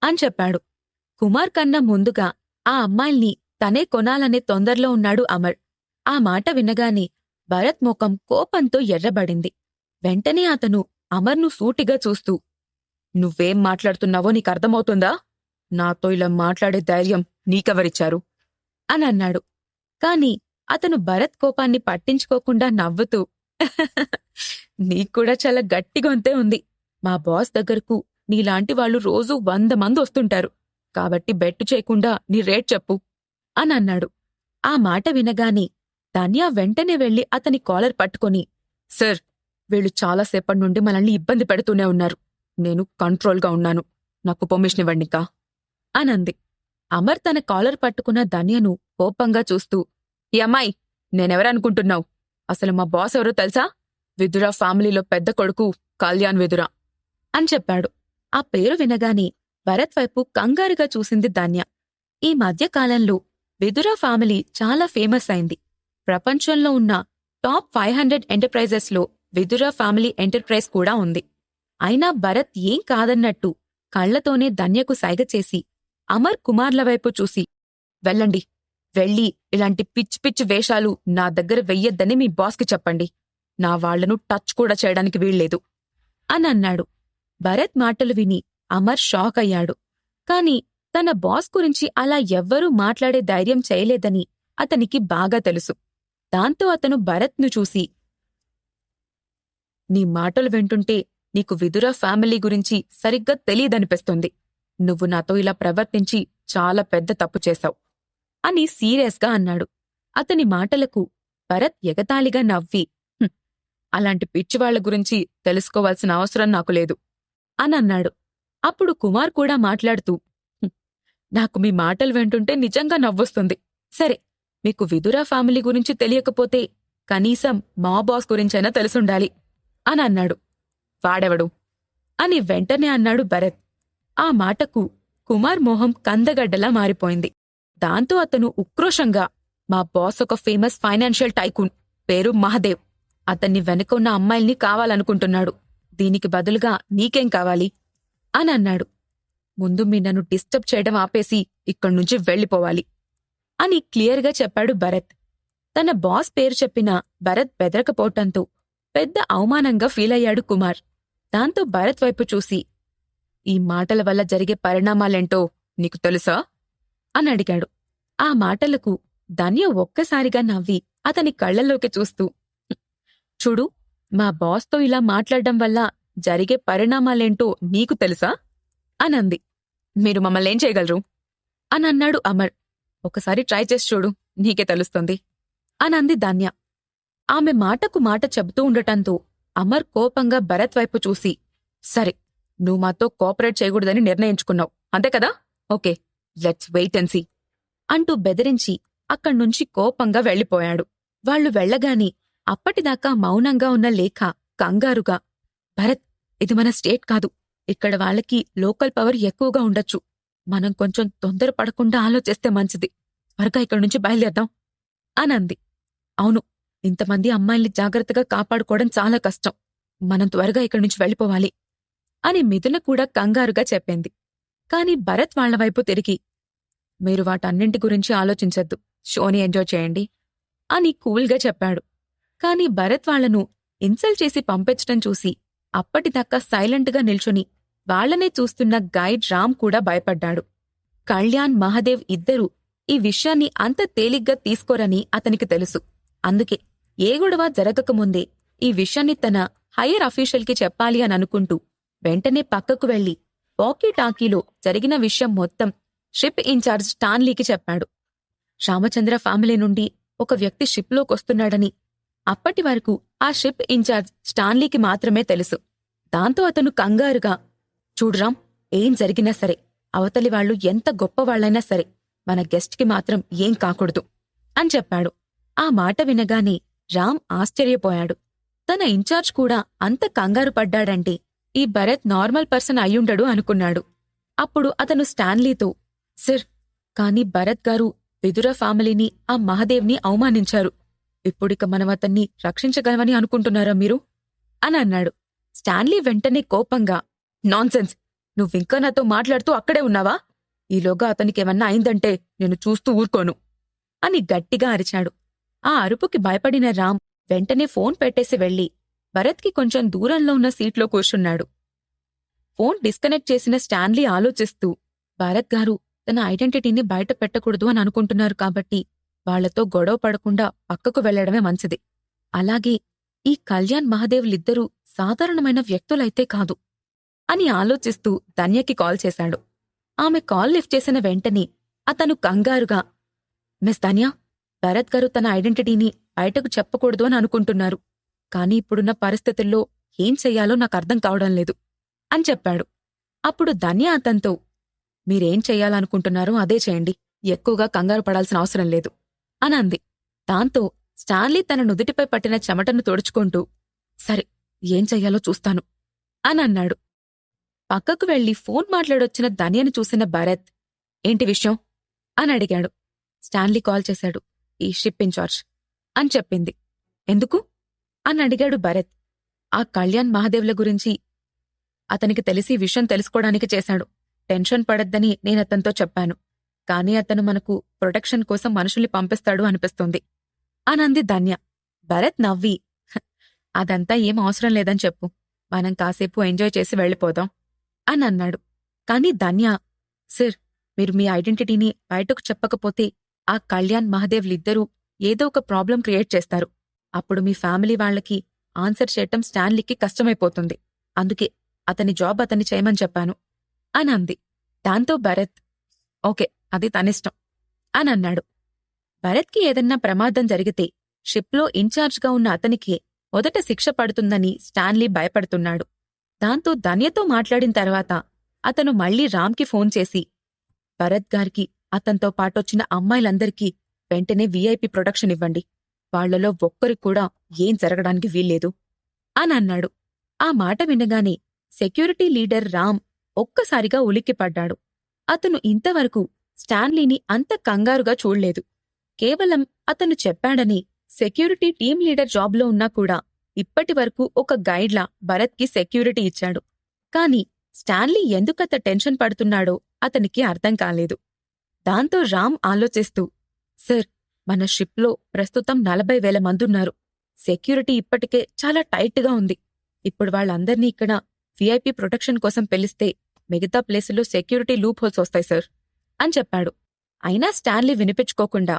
అని చెప్పాడు. కుమార్ కన్నా ముందుగా ఆ అమ్మాయిల్ని తనే కొనాలనే తొందరలో ఉన్నాడు అమర్. ఆ మాట వినగానే భరత్ ముఖం కోపంతో ఎర్రబడింది. వెంటనే అతను అమర్ను సూటిగా చూస్తూ, నువ్వేం మాట్లాడుతున్నావో నీకర్థమవుతుందా? నాతో ఇలా మాట్లాడే ధైర్యం నీకెవరిచ్చారు అని అన్నాడు. కాని అతను భరత్ కోపాన్ని పట్టించుకోకుండా నవ్వుతూ, నీక్కూడా చాలా గట్టి గొంతే ఉంది. మా బాస్ దగ్గరకు నీలాంటి వాళ్ళు రోజూ 100 మంది వస్తుంటారు. కాబట్టి బెట్టు చేయకుండా నీ రేట్ చెప్పు అని అన్నాడు. ఆ మాట వినగానే ధాన్య వెంటనే వెళ్లి అతని కాలర్ పట్టుకొని, సర్, వీళ్ళు చాలాసేపటి నుండి మనల్ని ఇబ్బంది పెడుతూనే ఉన్నారు. నేను కంట్రోల్గా ఉన్నాను. నాకు పర్మిషన్ ఇవ్వండికా అనంది. అమర్ తన కాలర్ పట్టుకున్న ధాన్యను కోపంగా చూస్తూ, ఈ అమ్మాయి, నేనెవరనుకుంటున్నావు? అసలు మా బాస్ ఎవరో తెలుసా? విదురా ఫ్యామిలీలో పెద్ద కొడుకు కళ్యాణ్ విదురా అని చెప్పాడు. ఆ పేరు వినగానే భరత్ వైపు కంగారుగా చూసింది ధాన్య. ఈ మధ్యకాలంలో విదురా ఫ్యామిలీ చాలా ఫేమస్ అయింది. ప్రపంచంలో ఉన్న టాప్ 500 ఎంటర్ప్రైజెస్లో విదురా ఫ్యామిలీ ఎంటర్ప్రైజ్ కూడా ఉంది. అయినా భరత్ ఏం కాదన్నట్టు కళ్లతోనే ధన్యకు సైగ చేసి అమర్ కుమార్ల వైపు చూసి, వెళ్ళండి, వెళ్ళి ఇలాంటి పిచ్చి పిచ్చి వేషాలు నా దగ్గర వెయ్యొద్దని మీ బాస్కి చెప్పండి. నా వాళ్లను టచ్ కూడా చేయడానికి వీల్లేదు అని అన్నాడు. భరత్ మాటలు విని అమర్ షాక్ అయ్యాడు. కాని తన బాస్ గురించి అలా ఎవ్వరూ మాట్లాడే ధైర్యం చేయలేదని అతనికి బాగా తెలుసు. దాంతో అతను భరత్ను చూసి, నీ మాటలు వింటుంటే నీకు విదురా ఫ్యామిలీ గురించి సరిగ్గా తెలీదనిపిస్తుంది. నువ్వు నాతో ఇలా ప్రవర్తించి చాలా పెద్ద తప్పు చేశావు అని సీరియస్గా అన్నాడు. అతని మాటలకు భరత్ ఎగతాళిగా నవ్వి, అలాంటి పిచ్చివాళ్ల గురించి తెలుసుకోవాల్సిన అవసరం నాకు లేదు అని అన్నాడు. అప్పుడు కుమార్ కూడా మాట్లాడుతూ, నాకు మీ మాటలు వింటుంటే నిజంగా నవ్వొస్తుంది. సరే, మీకు విదురా ఫ్యామిలీ గురించి తెలియకపోతే కనీసం మా బాస్ గురించైనా తెలుసుండాలి అని అన్నాడు. వాడెవడు అని వెంటనే అన్నాడు భరత్. ఆ మాటకు కుమార్ మొహం కందగడ్డలా మారిపోయింది. దాంతో అతను ఉక్రోషంగా, మా బాస్ ఒక ఫేమస్ ఫైనాన్షియల్ టైకూన్, పేరు మహదేవ్. అతన్ని వెనుక ఉన్న అమ్మాయిల్ని కావాలనుకుంటున్నాడు. దీనికి బదులుగా నీకేం కావాలి అని అన్నాడు. ముందు మీ నన్ను డిస్టర్బ్ చేయడం ఆపేసి ఇక్కడ్నుంచి వెళ్ళిపోవాలి అని క్లియర్గా చెప్పాడు భరత్. తన బాస్ పేరు చెప్పినా భరత్ బెదరకపోవటంతో పెద్ద అవమానంగా ఫీలయ్యాడు కుమార్. దాంతో భరత్ వైపు చూసి, ఈ మాటల వల్ల జరిగే పరిణామాలేంటో నీకు తెలుసా అని అడిగాడు. ఆ మాటలకు ధన్య ఒక్కసారిగా నవ్వి అతని కళ్లలోకి చూస్తూ, చూడు, మా బాస్తో ఇలా మాట్లాడడం వల్ల జరిగే పరిణామాలేంటో నీకు తెలుసా అనంది. మీరు మమ్మల్నేం చేయగలరు అనన్నాడు అమర్. ఒకసారి ట్రై చేసి చూడు, నీకే తెలుస్తుంది అనంది ధన్య. ఆమె మాటకు మాట చెబుతూ ఉండటంతో అమర్ కోపంగా భరత్ వైపు చూసి, సరే, నువ్వు మాతో కోఆపరేట్ చేయకూడదని నిర్ణయించుకున్నావు, అంతే కదా? Okay, let's wait and see అంటూ బెదిరించి అక్కడ్నుంచి కోపంగా వెళ్ళిపోయాడు. వాళ్లు వెళ్లగాని అప్పటిదాకా మౌనంగా ఉన్న లేఖ కంగారుగా, భరత్, ఇది మన స్టేట్ కాదు. ఇక్కడ వాళ్ళకి లోకల్ పవర్ ఎక్కువగా ఉండొచ్చు. మనం కొంచెం తొందరపడకుండా ఆలోచిస్తే మంచిది. త్వరగా ఇక్కడ్నుంచి బయలుదేద్దాం అనంది. అవును, ఇంతమంది అమ్మాయిల్ని జాగ్రత్తగా కాపాడుకోవడం చాలా కష్టం. మనం త్వరగా ఇక్కడ్నుంచి వెళ్ళిపోవాలి అని మిథున కూడా కంగారుగా చెప్పింది. కాని భరత్ వాళ్లవైపు తిరిగి, మీరు వాటన్నింటి గురించి ఆలోచించొద్దు, షోని ఎంజాయ్ చేయండి అని కూల్గా చెప్పాడు. కాని భరత్ వాళ్లను ఇన్సల్ట్ చేసి పంపించటం చూసి అప్పటిదాకా సైలెంట్గా నిల్చుని వాళ్లనే చూస్తున్న గైడ్ రామ్ కూడా భయపడ్డాడు. కళ్యాణ్, మహదేవ్ ఇద్దరూ ఈ విషయాన్ని అంత తేలిగ్గా తీసుకోరని అతనికి తెలుసు. అందుకే ఏ గొడవ జరగకముందే ఈ విషయాన్ని తన హయ్యర్ అఫీషియల్కి చెప్పాలి అని అనుకుంటూ వెంటనే పక్కకు వెళ్లి వాకీ-టాకీలో జరిగిన విషయం మొత్తం షిప్ ఇన్ఛార్జ్ స్టాన్లీకి చెప్పాడు. రామచంద్ర ఫ్యామిలీ నుండి ఒక వ్యక్తి షిప్లోకొస్తున్నాడని అప్పటి వరకు ఆ షిప్ ఇన్ఛార్జ్ స్టాన్లీకి మాత్రమే తెలుసు. దాంతో అతను కంగారుగా, చూడురామ్, ఏం జరిగినా సరే, అవతలి వాళ్లు ఎంత గొప్పవాళ్లైనా సరే, మన గెస్ట్కి మాత్రం ఏం కాకూడదు అని చెప్పాడు. ఆ మాట వినగానే రామ్ ఆశ్చర్యపోయాడు. తన ఇన్ఛార్జ్ కూడా అంత కంగారు పడ్డాడంటే ఈ భరత్ నార్మల్ పర్సన్ అయ్యుండడు అనుకున్నాడు. అప్పుడు అతను స్టాన్లీతో, సర్, కాని భరత్ గారు విదురా ఫ్యామిలీని, ఆ మహదేవ్ని అవమానించారు. ఇప్పుడిక మనం అతన్ని రక్షించగలమని అనుకుంటున్నారా మీరు అని అన్నాడు. స్టాన్లీ వెంటనే కోపంగా, నాన్సెన్స్, నువ్వింకా నాతో మాట్లాడుతూ అక్కడే ఉన్నావా? ఈలోగా అతనికేమన్నా అయిందంటే నేను చూస్తూ ఊరుకోను అని గట్టిగా అరిచాడు. ఆ అరుపుకి భయపడిన రామ్ వెంటనే ఫోన్ పెట్టేసి వెళ్లి భరత్కి కొంచెం దూరంలో ఉన్న సీట్లో కూర్చున్నాడు. ఫోన్ డిస్కనెక్ట్ చేసిన స్టాన్లీ ఆలోచిస్తూ, భరత్ గారు తన ఐడెంటిటీని బయట పెట్టకూడదు అని అనుకుంటున్నారు కాబట్టి వాళ్లతో గొడవ పడకుండా పక్కకు వెళ్లడమే మంచిది. అలాగే ఈ కళ్యాణ్, మహదేవ్లిద్దరూ సాధారణమైన వ్యక్తులైతే కాదు అని ఆలోచిస్తూ ధన్యకి కాల్ చేశాడు. ఆమె కాల్ లిఫ్ట్ చేసిన వెంటనే అతను కంగారుగా, మిస్ ధన్య, భరత్ గారు తన ఐడెంటిటీని బయటకు చెప్పకూడదు అని అనుకుంటున్నారు. కాని ఇప్పుడున్న పరిస్థితుల్లో ఏం చెయ్యాలో నాకు అర్థం కావడం లేదు అని చెప్పాడు. అప్పుడు ధన్య అతనితో, మీరేం చెయ్యాలనుకుంటున్నారో అదే చేయండి, ఎక్కువగా కంగారు పడాల్సిన అవసరం లేదు అని అంది. దాంతో స్టాన్లీ తన నుదుటిపై పట్టిన చెమటను తుడుచుకుంటూ, సరే, ఏం చెయ్యాలో చూస్తాను అని అన్నాడు. పక్కకు వెళ్లి ఫోన్ మాట్లాడొచ్చిన ధన్యను చూసిన భరత్, ఏంటి విషయం అని అడిగాడు. స్టాన్లీ కాల్ చేశాడు, ఈ షిప్ ఇన్ఛార్జ్ అని చెప్పింది. ఎందుకు అని అడిగాడు భరత్. ఆ కళ్యాణ్, మహదేవ్ల గురించి అతనికి తెలిసి విషయం తెలుసుకోవడానికి చేశాడు. టెన్షన్ పడొద్దని నేనతనితో చెప్పాను. కానీ అతను మనకు ప్రొటెక్షన్ కోసం మనుషుల్ని పంపిస్తాడు అనిపిస్తుంది అనంది ధన్య. భరత్ నవ్వి, అదంతా ఏం అవసరం లేదని చెప్పు. మనం కాసేపు ఎంజాయ్ చేసి వెళ్ళిపోదాం అని అన్నాడు. కాని ధన్య, సార్, మీరు మీ ఐడెంటిటీని బయటకు చెప్పకపోతే ఆ కళ్యాణ్ మహదేవ్లిద్దరూ ఏదో ఒక ప్రాబ్లం క్రియేట్ చేస్తారు. అప్పుడు మీ ఫ్యామిలీ వాళ్లకి ఆన్సర్ చేయటం స్టాన్లీకి కష్టమైపోతుంది. అందుకే అతని జాబ్ అతన్ని చేయమని చెప్పాను అని అంది. దాంతో భరత్, ఓకే, అది తనిష్టం అని అన్నాడు. భరత్కి ఏదన్నా ప్రమాదం జరిగితే షిప్లో ఇన్ఛార్జ్గా ఉన్న అతనికే మొదట శిక్ష పడుతుందని స్టాన్లీ భయపడుతున్నాడు. దాంతో ధన్యతో మాట్లాడిన తర్వాత అతను మళ్లీ రామ్కి ఫోన్ చేసి, భరత్ గారికి అతనితో పాటొచ్చిన అమ్మాయిలందరికీ వెంటనే వీఐపీ ప్రొటెక్షన్ ఇవ్వండి. వాళ్లలో ఒక్కరికి కూడా ఏం జరగడానికి వీల్లేదు అని అన్నాడు. ఆ మాట వినగానే సెక్యూరిటీ లీడర్ రామ్ ఒక్కసారిగా ఉలిక్కిపడ్డాడు. అతను ఇంతవరకు స్టాన్లీని అంత కంగారుగా చూడ్లేదు. కేవలం అతను చెప్పాడని సెక్యూరిటీ టీం లీడర్ జాబ్లో ఉన్నా కూడా ఇప్పటివరకు ఒక గైడ్లా భరత్కి సెక్యూరిటీ ఇచ్చాడు. కాని స్టాన్లీ ఎందుకంత టెన్షన్ పడుతున్నాడో అతనికి అర్థం కాలేదు. దాంతో రామ్ ఆలోచిస్తూ, సార్, మన షిప్లో ప్రస్తుతం 40,000 మందున్నారు. సెక్యూరిటీ ఇప్పటికే చాలా టైట్గా ఉంది. ఇప్పుడు వాళ్ళందర్నీ ఇక్కడ వీఐపీ ప్రొటెక్షన్ కోసం పిలిస్తే మిగతా ప్లేసుల్లో సెక్యూరిటీ లూప్ హోల్స్ వస్తాయి సార్ అని చెప్పాడు. అయినా స్టాన్లీ వినిపించుకోకుండా,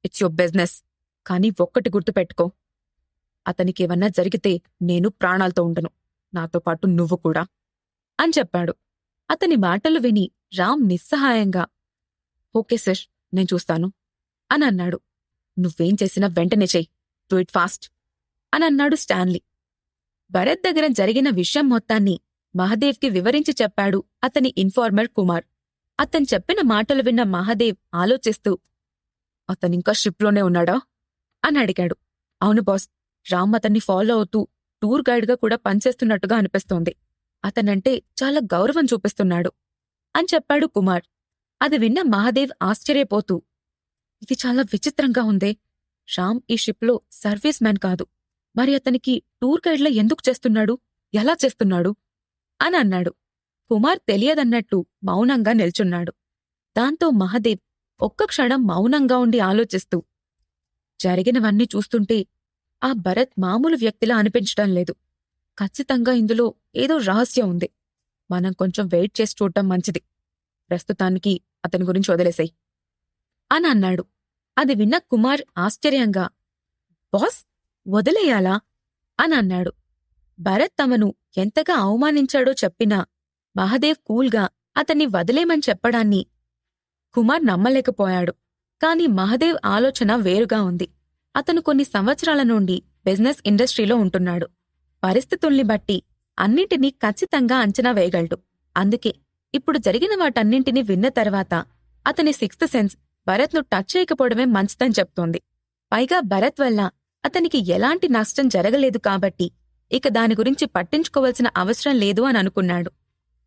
ఇట్స్ యువర్ బిజినెస్, కానీ ఒక్కటి గుర్తుపెట్టుకో, అతనికేమన్నా జరిగితే నేను ప్రాణాలతో ఉండను, నాతో పాటు నువ్వు కూడా అని చెప్పాడు. అతని మాటలు విని రామ్ నిస్సహాయంగా, ఓకే సార్, నేను చూస్తాను అని అన్నాడు. నువ్వేం చేసినా వెంటనే చెయ్యి, డూ ఇట్ ఫాస్ట్ అని అన్నాడు స్టాన్లీ. భరత్ దగ్గర జరిగిన విషయం మొత్తాన్ని మహదేవ్కి వివరించి చెప్పాడు అతని ఇన్ఫార్మర్ కుమార్. అతను చెప్పిన మాటలు విన్న మహదేవ్ ఆలోచిస్తూ, అతనింకా షిప్లోనే ఉన్నాడా అని అడిగాడు. అవును బాస్, రామ్ అతన్ని ఫాలో అవుతూ టూర్ గైడ్గా కూడా పనిచేస్తున్నట్టుగా అనిపిస్తోంది. అతనంటే చాలా గౌరవం చూపిస్తున్నాడు అని చెప్పాడు కుమార్. అది విన్న మహదేవ్ ఆశ్చర్యపోతూ, ఇది చాలా విచిత్రంగా ఉందే. రామ్ ఈ షిప్లో సర్వీస్ మ్యాన్ కాదు. మరి అతనికి టూర్ గైడ్లా ఎందుకు చేస్తున్నాడు, ఎలా చేస్తున్నాడు అని అన్నాడు. కుమార్ తెలియదన్నట్టు మౌనంగా నిల్చున్నాడు. దాంతో మహదేవ్ ఒక్క క్షణం మౌనంగా ఉండి ఆలోచిస్తూ, జరిగినవన్నీ చూస్తుంటే ఆ భరత్ మామూలు వ్యక్తిలా అనిపించటం లేదు. ఖచ్చితంగా ఇందులో ఏదో రహస్యం ఉంది. మనం కొంచెం వెయిట్ చేసి చూడటం మంచిది. ప్రస్తుతానికి అతని గురించి వదిలేసాయి అని అన్నాడు. అది విన్న కుమార్ ఆశ్చర్యంగా, బాస్, వదిలేయాలా అని అన్నాడు. భరత్ తమను ఎంతగా అవమానించాడో చెప్పినా మహదేవ్ కూల్గా అతన్ని వదిలేమని చెప్పడాన్ని కుమార్ నమ్మలేకపోయాడు. కాని మహదేవ్ ఆలోచన వేరుగా ఉంది. అతను కొన్ని సంవత్సరాల నుండి బిజినెస్ ఇండస్ట్రీలో ఉంటున్నాడు. పరిస్థితుల్ని బట్టి అన్నింటినీ ఖచ్చితంగా అంచనా వేయగలడు. అందుకే ఇప్పుడు జరిగిన వాటన్నింటినీ విన్న తర్వాత అతని సిక్స్త్ సెన్స్ భరత్ను టచ్ చేయకపోవడమే మంచిదని చెప్తోంది. పైగా భరత్ వల్ల అతనికి ఎలాంటి నష్టం జరగలేదు కాబట్టి ఇక దాని గురించి పట్టించుకోవాల్సిన అవసరం లేదు అని అనుకున్నాడు.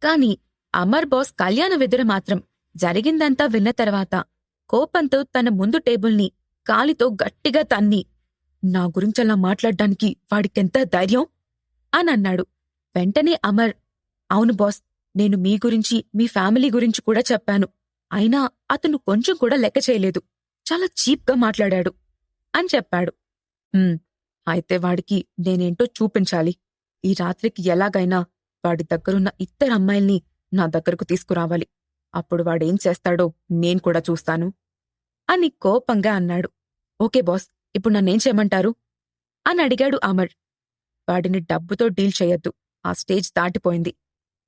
కాని అమర్ బాస్ కళ్యాణ వెదుర మాత్రం జరిగిందంతా విన్న తర్వాత కోపంతో తన ముందు టేబుల్ని కాలితో గట్టిగా తన్ని, నా గురించలా మాట్లాడ్డానికి వాడికెంత ధైర్యం అని అన్నాడు. వెంటనే అమర్, అవును బాస్, నేను మీ గురించి మీ ఫ్యామిలీ గురించి కూడా చెప్పాను. అయినా అతను కొంచెం కూడా లెక్క చేయలేదు. చాలా చీప్గా మాట్లాడాడు అని చెప్పాడు. అయితే వాడికి నేనేంటో చూపించాలి. ఈ రాత్రికి ఎలాగైనా వాడి దగ్గరున్న ఇద్దరు అమ్మాయిల్ని నా దగ్గరకు తీసుకురావాలి. అప్పుడు వాడేం చేస్తాడో నేను కూడా చూస్తాను అని కోపంగా అన్నాడు. ఓకే బాస్, ఇప్పుడు నన్నేం చేయమంటారు అని అడిగాడు అమర్. వాడిని డబ్బుతో డీల్ చెయ్యొద్దు. ఆ స్టేజ్ దాటిపోయింది.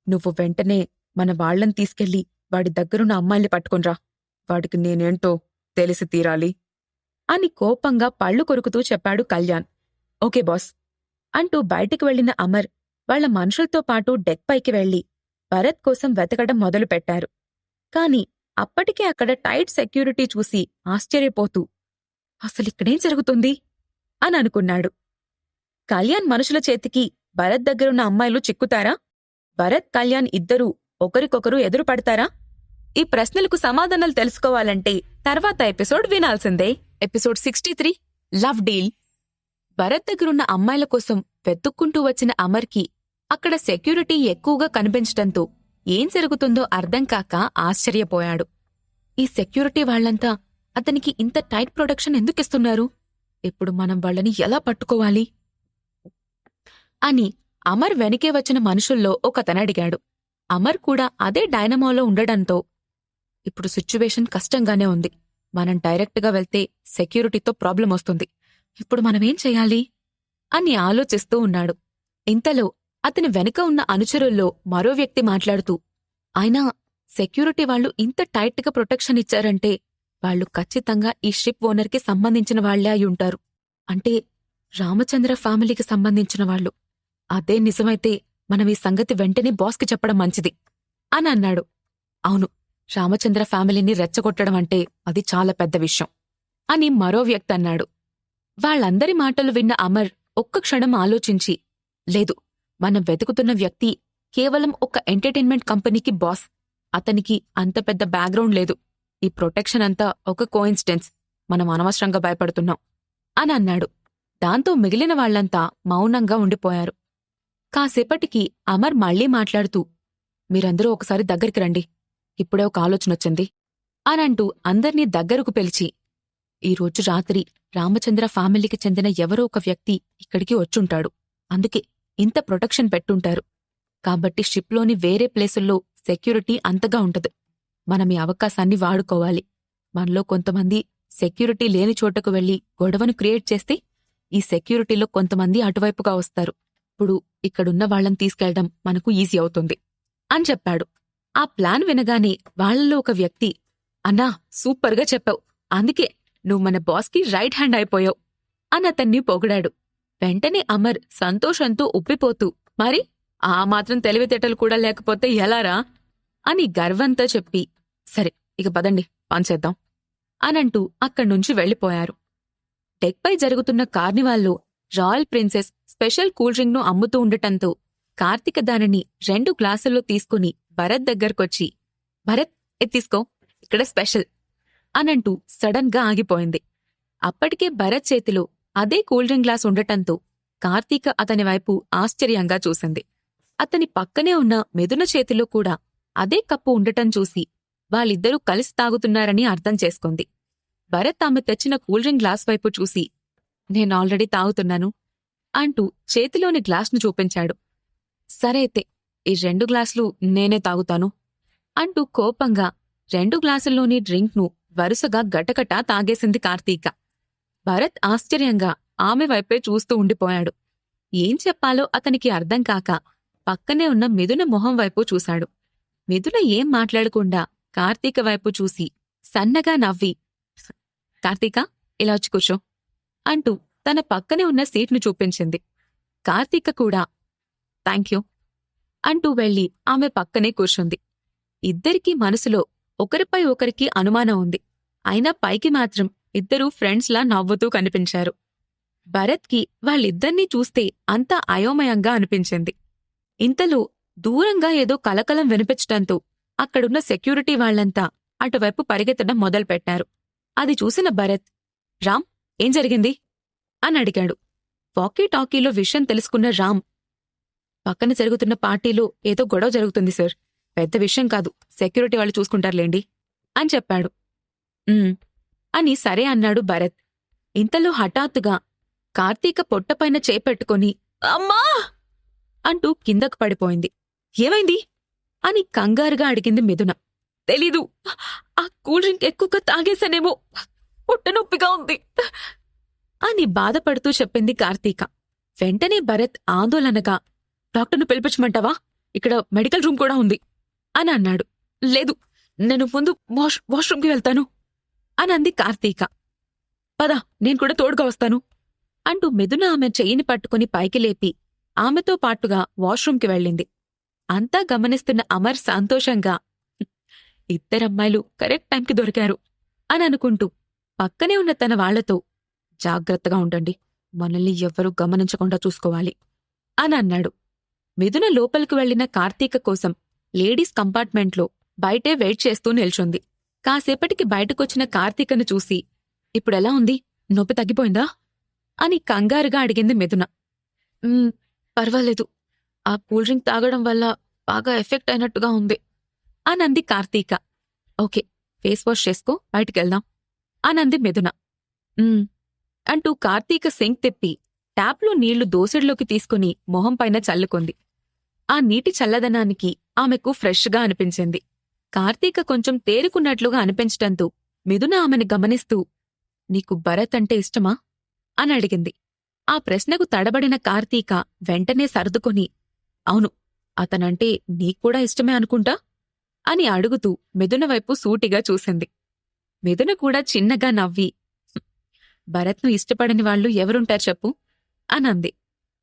నువ్వు వెంటనే మన వాళ్లను తీసుకెళ్లి వాడి దగ్గరున్న అమ్మాయిల్ని పట్టుకునిరా. వాడికి నేనేంటో తెలిసి తీరాలి అని కోపంగా పళ్ళు కొరుకుతూ చెప్పాడు కళ్యాణ్. ఓకే బాస్ అంటూ బయటికి వెళ్లిన అమర్ వాళ్ల మనుషులతో పాటు డెక్ పైకి వెళ్లి భరత్ కోసం వెతకడం మొదలుపెట్టారు. కాని అప్పటికే అక్కడ టైట్ సెక్యూరిటీ చూసి ఆశ్చర్యపోతూ, అసలిక్కడేం జరుగుతుంది అని అనుకున్నాడు. కళ్యాణ్ మనుషుల చేతికి భరత్ దగ్గరున్న అమ్మాయిలు చిక్కుతారా? భరత్, కళ్యాణ్ ఇద్దరూ ఒకరికొకరు ఎదురుపడతారా? ఈ ప్రశ్నలకు సమాధానాలు తెలుసుకోవాలంటే తర్వాత ఎపిసోడ్ వినాల్సిందే. Episode 63 love deal. భరత్ దగ్గరున్న అమ్మాయిల కోసం వెతుక్కుంటూ వచ్చిన అమర్కి అక్కడ సెక్యూరిటీ ఎక్కువగా కనిపించటంతో ఏం జరుగుతుందో అర్థం కాక ఆశ్చర్యపోయాడు. ఈ సెక్యూరిటీ వాళ్లంతా అతనికి ఇంత టైట్ ప్రొటెక్షన్ ఎందుకిస్తున్నారు? ఇప్పుడు మనం వాళ్ళని ఎలా పట్టుకోవాలి అని అమర్ వెనకే వచ్చిన మనుషుల్లో ఒకతనడిగాడు. అమర్ కూడా అదే డైనమోలో ఉండడంతో ఇప్పుడు సిచ్యువేషన్ కష్టంగానే ఉంది. మనం డైరెక్ట్గా వెళ్తే సెక్యూరిటీతో ప్రాబ్లం వస్తుంది. ఇప్పుడు మనమేం చెయ్యాలి అని ఆలోచిస్తూ ఉన్నాడు. ఇంతలో అతని వెనుక ఉన్న అనుచరుల్లో మరో వ్యక్తి మాట్లాడుతూ, అయినా సెక్యూరిటీ వాళ్ళు ఇంత టైట్గా ప్రొటెక్షన్ ఇచ్చారంటే వాళ్ళు ఖచ్చితంగా ఈ షిప్ ఓనర్కి సంబంధించిన వాళ్లే అయి ఉంటారు. అంటే రామచంద్ర ఫ్యామిలీకి సంబంధించిన వాళ్ళు. అదే నిజమైతే మనం ఈ సంగతి వెంటనే బాస్కి చెప్పడం మంచిది అని అన్నాడు. అవును, రామచంద్ర ఫ్యామిలీని రెచ్చగొట్టడం అంటే అది చాలా పెద్ద విషయం అని మరో వ్యక్తి అన్నాడు. వాళ్ళందరి మాటలు విన్న అమర్ ఒక్క క్షణం ఆలోచించి, లేదు, మనం వెతుకుతున్న వ్యక్తి కేవలం ఒక ఎంటర్టైన్మెంట్ కంపెనీకి బాస్. అతనికి అంత పెద్ద బ్యాక్గ్రౌండ్ లేదు. ఈ ప్రొటెక్షన్ అంతా ఒక కోయిన్సిడెన్స్. మనం అనవసరంగా భయపడుతున్నాం అని అన్నాడు. దాంతో మిగిలిన వాళ్లంతా మౌనంగా ఉండిపోయారు. కాసేపటికి అమర్ మళ్లీ మాట్లాడుతూ, మీరందరూ ఒకసారి దగ్గరికి రండి, ఇప్పుడే ఒక ఆలోచనొచ్చింది అనంటూ అందర్నీ దగ్గరకు పిలిచి, ఈరోజు రాత్రి రామచంద్ర ఫ్యామిలీకి చెందిన ఎవరో ఒక వ్యక్తి ఇక్కడికి వచ్చుంటాడు. అందుకే ఇంత ప్రొటెక్షన్ పెట్టుంటారు. కాబట్టి షిప్లోని వేరే ప్లేసుల్లో సెక్యూరిటీ అంతగా ఉంటదు. మనం ఈ అవకాశాన్ని వాడుకోవాలి. మనలో కొంతమంది సెక్యూరిటీ లేని చోటకు వెళ్లి గొడవను క్రియేట్ చేస్తే ఈ సెక్యూరిటీలో కొంతమంది అటువైపుగా వస్తారు. ఇప్పుడు ఇక్కడున్న వాళ్లను తీసుకెళ్లడం మనకు ఈజీ అవుతుంది అని చెప్పాడు. ఆ ప్లాన్ వినగానే వాళ్లలో ఒక వ్యక్తి, అన్నా, సూపర్గా చెప్పావు. అందుకే నువ్వు మన బాస్కి రైట్ హ్యాండ్ అయిపోయావు అని అతన్ని పొగిడాడు. వెంటనే అమర్ సంతోషంతో ఉప్పిపోతూ, మరి ఆ మాత్రం తెలివితేటలు కూడా లేకపోతే ఎలారా అని గర్వంతో చెప్పి, సరే ఇక పదండి పనిచేద్దాం అనంటూ అక్కడ్నుంచి వెళ్లిపోయారు. డెక్పై జరుగుతున్న కార్నివాల్లో రాయల్ ప్రిన్సెస్ స్పెషల్ కూల్ డ్రింక్ను అమ్ముతూ ఉండటంతో కార్తీక దానిని 2 గ్లాసుల్లో తీసుకుని భరత్ దగ్గరకొచ్చి, భరత్, ఇది తీసుకో, ఇక్కడ స్పెషల్ అనంటూ సడన్ గా ఆగిపోయింది. అప్పటికే భరత్ చేతిలో అదే కూల్ డ్రింక్ గ్లాస్ ఉండటంతో కార్తీక అతని వైపు ఆశ్చర్యంగా చూసింది. అతని పక్కనే ఉన్న మిథున చేతిలో కూడా అదే కప్పు ఉండటం చూసి వాళ్ళిద్దరూ కలిసి తాగుతున్నారని అర్థం చేసుకుంది. భరత్ ఆమె తెచ్చిన కూల్ డ్రింక్ గ్లాస్ వైపు చూసి, నేను ఆల్రెడీ తాగుతున్నాను అంటూ చేతిలోని గ్లాస్ను చూపించాడు. సరే అయితే ఈ 2 గ్లాసులు నేనే తాగుతాను అంటూ కోపంగా 2 గ్లాసుల్లోని డ్రింక్ను వరుసగా గటగటా తాగేసింది కార్తీక. భరత్ ఆశ్చర్యంగా ఆమె వైపే చూస్తూ ఉండిపోయాడు. ఏం చెప్పాలో అతనికి అర్థం కాక పక్కనే ఉన్న మిథున మొహం వైపు చూశాడు. మిథున ఏం మాట్లాడకుండా కార్తీక వైపు చూసి సన్నగా నవ్వి, కార్తీక, ఇలా వచ్చి కూర్చో అంటూ తన పక్కనే ఉన్న సీట్ను చూపించింది. కార్తీక కూడా థాంక్యూ అంటూ వెళ్లి ఆమె పక్కనే కూర్చుంది. ఇద్దరికీ మనసులో ఒకరిపై ఒకరికి అనుమానం ఉంది. అయినా పైకి మాత్రం ఇద్దరూ ఫ్రెండ్స్లా నవ్వుతూ కనిపించారు. భరత్కి వాళ్ళిద్దర్నీ చూస్తే అంతా అయోమయంగా అనిపించింది. ఇంతలో దూరంగా ఏదో కలకలం వినిపించటంతో అక్కడున్న సెక్యూరిటీ వాళ్లంతా అటువైపు పరిగెత్తడం మొదలుపెట్టారు. అది చూసిన భరత్, రామ్, ఏం జరిగింది అని అడిగాడు. వాకీ టాకీలో విషయం తెలుసుకున్న రామ్, పక్కన జరుగుతున్న పార్టీలో ఏదో గొడవ జరుగుతుంది సార్, పెద్ద విషయం కాదు, సెక్యూరిటీ వాళ్ళు చూసుకుంటారులేండి అని చెప్పాడు. అని సరే అన్నాడు భరత్. ఇంతలో హఠాత్తుగా కార్తీక పొట్టపైన చేపెట్టుకొని అమ్మా అంటూ కిందకు పడిపోయింది. ఏమైంది అని కంగారుగా అడిగింది మిథున. తెలీదు, ఆ కూల్ డ్రింక్ ఎక్కువగా తాగేశానేమో, పొట్టనొప్పిగా ఉంది అని బాధపడుతూ చెప్పింది కార్తీక. వెంటనే భరత్ ఆందోళనగా, డాక్టర్ను పిలిపించమంటావా, ఇక్కడ మెడికల్ రూమ్ కూడా ఉంది అని అన్నాడు. లేదు, నేను ముందు వాష్రూమ్కి వెళ్తాను అని అంది కార్తీక. పద, నేను కూడా తోడుగా వస్తాను అంటూ మిథున ఆమె చెయ్యిని పట్టుకుని పైకి లేపి ఆమెతో పాటుగా వాష్రూమ్కి వెళ్ళింది. అంతా గమనిస్తున్న అమర్ సంతోషంగా, ఇద్దరమ్మాయిలు కరెక్ట్ టైంకి దొరికారు అని అనుకుంటూ పక్కనే ఉన్న తన వాళ్లతో, జాగ్రత్తగా ఉండండి, మనల్ని ఎవ్వరూ గమనించకుండా చూసుకోవాలి అని అన్నాడు. మిథున లోపలికి వెళ్లిన కార్తీక కోసం లేడీస్ కంపార్ట్మెంట్లో బయటే వెయిట్ చేస్తూ నిల్చుంది. కాసేపటికి బయటకొచ్చిన కార్తీకను చూసి, ఇప్పుడెలా ఉంది, నొప్పి తగ్గిపోయిందా అని కంగారుగా అడిగింది మిథున. పర్వాలేదు, ఆ కూల్ డ్రింక్ తాగడం వల్ల బాగా ఎఫెక్ట్ అయినట్టుగా ఉంది అనంది కార్తీక. ఓకే, ఫేస్ వాష్ చేసుకో, బయటికెళ్దాం అనంది మిథున. అంటూ కార్తీక సింక్ తిప్పి ట్యాప్లో నీళ్లు దోసెడ్లోకి తీసుకుని మొహం పైన చల్లుకుంది. ఆ నీటి చల్లదనానికి ఆమెకు ఫ్రెష్గా అనిపించింది. కార్తీక కొంచెం తేరుకున్నట్లుగా అనిపించటంతో మిథున ఆమెను గమనిస్తూ, నీకు భరత్ అంటే ఇష్టమా అని అడిగింది. ఆ ప్రశ్నకు తడబడిన కార్తీక వెంటనే సర్దుకొని, అవును, అతనంటే నీక్కూడా ఇష్టమే అనుకుంటా అని అడుగుతూ మిథున వైపు సూటిగా చూసింది. మిథున కూడా చిన్నగా నవ్వి, భరత్ను ఇష్టపడని వాళ్ళు ఎవరుంటారు చెప్పు అనంది.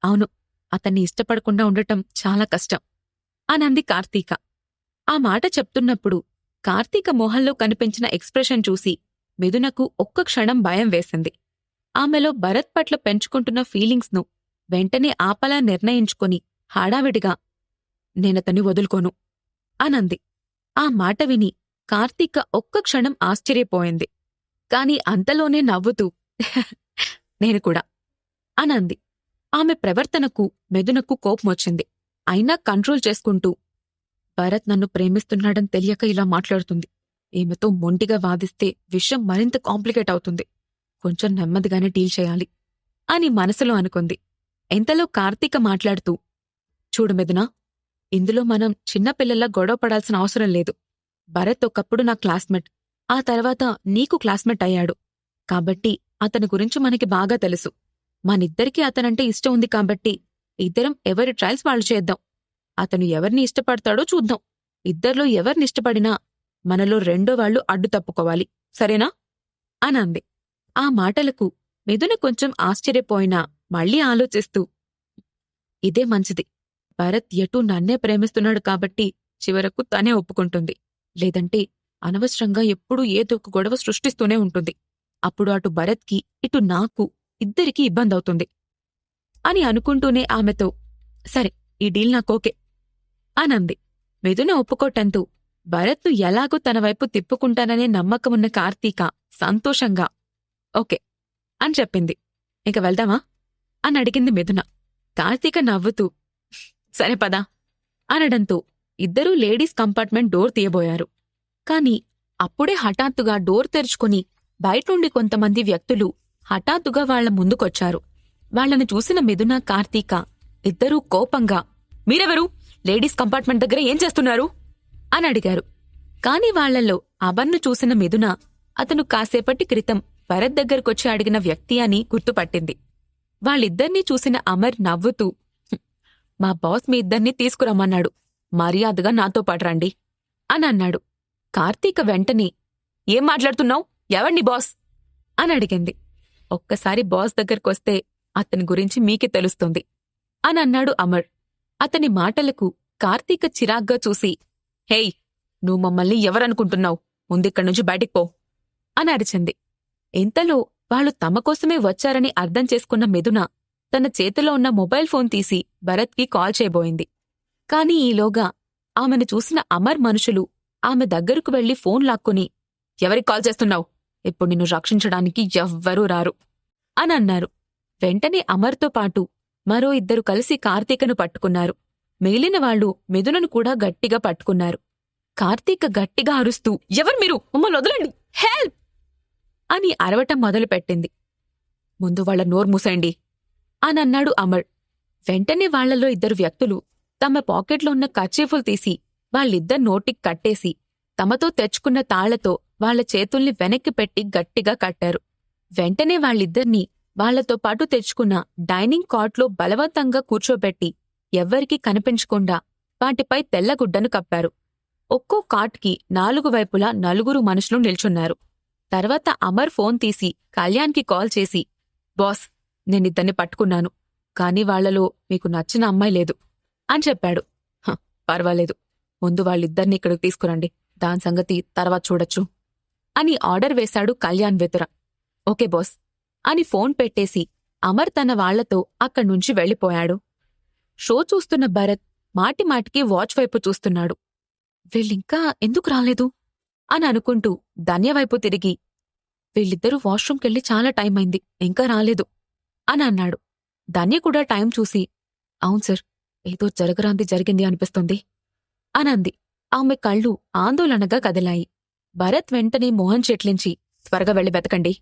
అవును, అతన్ని ఇష్టపడకుండా ఉండటం చాలా కష్టం అనంది కార్తీక. ఆ మాట చెప్తున్నప్పుడు కార్తీక మొహంలో కనిపించిన ఎక్స్ప్రెషన్ చూసి మిథునకు ఒక్క క్షణం భయం వేసింది. ఆమెలో భరత్ పట్ల పెంచుకుంటున్న ఫీలింగ్స్ను వెంటనే ఆపలా నిర్ణయించుకుని హడావిడిగా, నేనతన్ని వదులుకోను అనంది. ఆ మాట విని కార్తీక ఒక్క క్షణం ఆశ్చర్యపోయింది. కాని అంతలోనే నవ్వుతూ, నేను కూడా అనంది. ఆమె ప్రవర్తనకు మిథునకు కోపమొచ్చింది. అయినా కంట్రోల్ చేసుకుంటూ, భరత్ నన్ను ప్రేమిస్తున్నాడని తెలియక ఇలా మాట్లాడుతుంది. ఈమెతో మొండిగా వాదిస్తే విషయం మరింత కాంప్లికేట్ అవుతుంది. కొంచెం నెమ్మదిగానే డీల్ చేయాలి అని మనసులో అనుకుంది. ఎంతలో కార్తీక మాట్లాడుతూ, చూడు మిథున, ఇందులో మనం చిన్నపిల్లల్లా గొడవ పడాల్సిన అవసరం లేదు. భరత్ ఒకప్పుడు నా క్లాస్మేట్, ఆ తర్వాత నీకు క్లాస్మేట్ అయ్యాడు. కాబట్టి అతని గురించి మనకి బాగా తెలుసు. మనిద్దరికీ అతనంటే ఇష్టం ఉంది కాబట్టి ఇద్దరం ఎవరి ట్రయల్స్ వాళ్ళు చేద్దాం. అతను ఎవరిని ఇష్టపడతాడో చూద్దాం. ఇద్దర్లో ఎవరిని ఇష్టపడినా మనలో రెండో వాళ్ళు అడ్డు తప్పుకోవాలి, సరేనా అనంది. ఆ మాటలకు మిథున కొంచెం ఆశ్చర్యపోయినా మళ్లీ ఆలోచిస్తూ, ఇదే మంచిది. భరత్ ఎటూ నన్నే ప్రేమిస్తున్నాడు కాబట్టి చివరకు తనే ఒప్పుకుంటుంది. లేదంటే అనవసరంగా ఎప్పుడూ ఏదో ఒక గొడవ సృష్టిస్తూనే ఉంటుంది. అప్పుడు అటు భరత్కి ఇటు నాకు ఇద్దరికీ ఇబ్బందవుతుంది అని అనుకుంటూనే ఆమెతో, సరే, ఈ డీల్ నాకోకే అనంది. మిథున ఒప్పుకోటంతో భరత్ను ఎలాగూ తన వైపు తిప్పుకుంటాననే నమ్మకమున్న కార్తీక సంతోషంగా ఓకే అని చెప్పింది. ఇక వెళ్దామా అని అడిగింది మిథున. కార్తీక నవ్వుతూ, సరే పదా అనడంతో ఇద్దరూ లేడీస్ కంపార్ట్మెంట్ డోర్ తీయబోయారు. కాని అప్పుడే హఠాత్తుగా డోర్ తెరుచుకుని బయట్నుండి కొంతమంది వ్యక్తులు హఠాత్తుగా వాళ్ల ముందుకొచ్చారు. వాళ్లను చూసిన మిథున, కార్తీక ఇద్దరూ కోపంగా, మీరెవరు? లేడీస్ కంపార్ట్మెంట్ దగ్గర ఏం చేస్తున్నారు అని అడిగారు. కాని వాళ్లలో అమర్ను చూసిన మిథున అతను కాసేపటి క్రితం భరత్ దగ్గరకొచ్చి అడిగిన వ్యక్తి అని గుర్తుపట్టింది. వాళ్ళిద్దర్నీ చూసిన అమర్ నవ్వుతూ, మా బాస్ మీ ఇద్దర్నీ తీసుకురమ్మన్నాడు, మర్యాదగా నాతో పాటు రండి అని అన్నాడు. కార్తీక వెంటనే, ఏం మాట్లాడుతున్నావు? ఎవడ్ని బాస్ అని అడిగింది. ఒక్కసారి బాస్ దగ్గరకొస్తే అతని గురించి మీకే తెలుస్తుంది అని అన్నాడు అమర్. అతని మాటలకు కార్తీక చిరాగ్గా చూసి, హేయ్, నువ్వు మమ్మల్ని ఎవరనుకుంటున్నావు? ముందిక్కడ్నుంచి బయటికి పో అని అరిచింది. ఇంతలో వాళ్ళు తమ కోసమే వచ్చారని అర్థం చేసుకున్న మిథున తన చేతిలో ఉన్న మొబైల్ ఫోన్ తీసి భరత్కి కాల్ చేయబోయింది. కాని ఈలోగా ఆమెను చూసిన అమర్ మనుషులు ఆమె దగ్గరకు వెళ్లి ఫోన్ లాక్కుని, ఎవరికి కాల్ చేస్తున్నావు? ఇప్పుడు నిన్ను రక్షించడానికి ఎవ్వరూ రారు అని అన్నారు. వెంటనే అమర్తో పాటు మరో ఇద్దరు కలిసి కార్తీకను పట్టుకున్నారు. మిగిలిన వాళ్లు మిథునను కూడా గట్టిగా పట్టుకున్నారు. కార్తీక గట్టిగా అరుస్తూ, ఎవరు మీరు? మమ్మల్ని వదలండి, హెల్ప్ అని అరవటం మొదలుపెట్టింది. ముందు వాళ్ల నోరు మూసేయండి అని అన్నాడు అమర్. వెంటనే వాళ్లలో ఇద్దరు వ్యక్తులు తమ పాకెట్లో ఉన్న కర్చీఫులు తీసి వాళ్ళిద్దరి నోటికి కట్టేసి తమతో తెచ్చుకున్న తాళ్లతో వాళ్ల చేతుల్ని వెనక్కి పెట్టి గట్టిగా కట్టారు. వెంటనే వాళ్ళిద్దర్నీ వాళ్లతో పాటు తెచ్చుకున్న డైనింగ్ కాట్లో బలవంతంగా కూర్చోబెట్టి ఎవ్వరికీ కనిపించకుండా వాటిపై తెల్లగుడ్డను కప్పారు. ఒక్కో కాట్కి 4 వైపులా 4 మనుషులు నిల్చున్నారు. తర్వాత అమర్ ఫోన్ తీసి కళ్యాణ్కి కాల్ చేసి, బాస్, నేనిద్దరిని పట్టుకున్నాను, కాని వాళ్లలో మీకు నచ్చిన అమ్మాయి లేదు అని చెప్పాడు. పర్వాలేదు, ముందు వాళ్ళిద్దరినీ ఇక్కడికి తీసుకురండి, దాని సంగతి తర్వాత చూడొచ్చు అని ఆర్డర్ వేశాడు కళ్యాణ్ వెతుర. ఓకే బాస్ అని ఫోన్ పెట్టేసి అమర్ తన వాళ్లతో అక్కడ్నుంచి వెళ్ళిపోయాడు. షో చూస్తున్న భరత్ మాటిమాటికి వాచ్ వైపు చూస్తున్నాడు. వీళ్ళింకా ఎందుకు రాలేదు అని అనుకుంటూ ధన్యవైపు తిరిగి, వీళ్ళిద్దరూ వాష్రూమ్కెళ్ళి చాలా టైం అయింది, ఇంకా రాలేదు అని అన్నాడు. ధన్య కూడా టైం చూసి, అవును సార్, ఏదో జరగరాంది జరిగింది అనిపిస్తుంది అనంది. ఆమె కళ్ళు ఆందోళనగా కదిలాయి. భరత్ వెంటనే మొహం చెట్లించి త్వరగా వెళ్ళి వెతకండి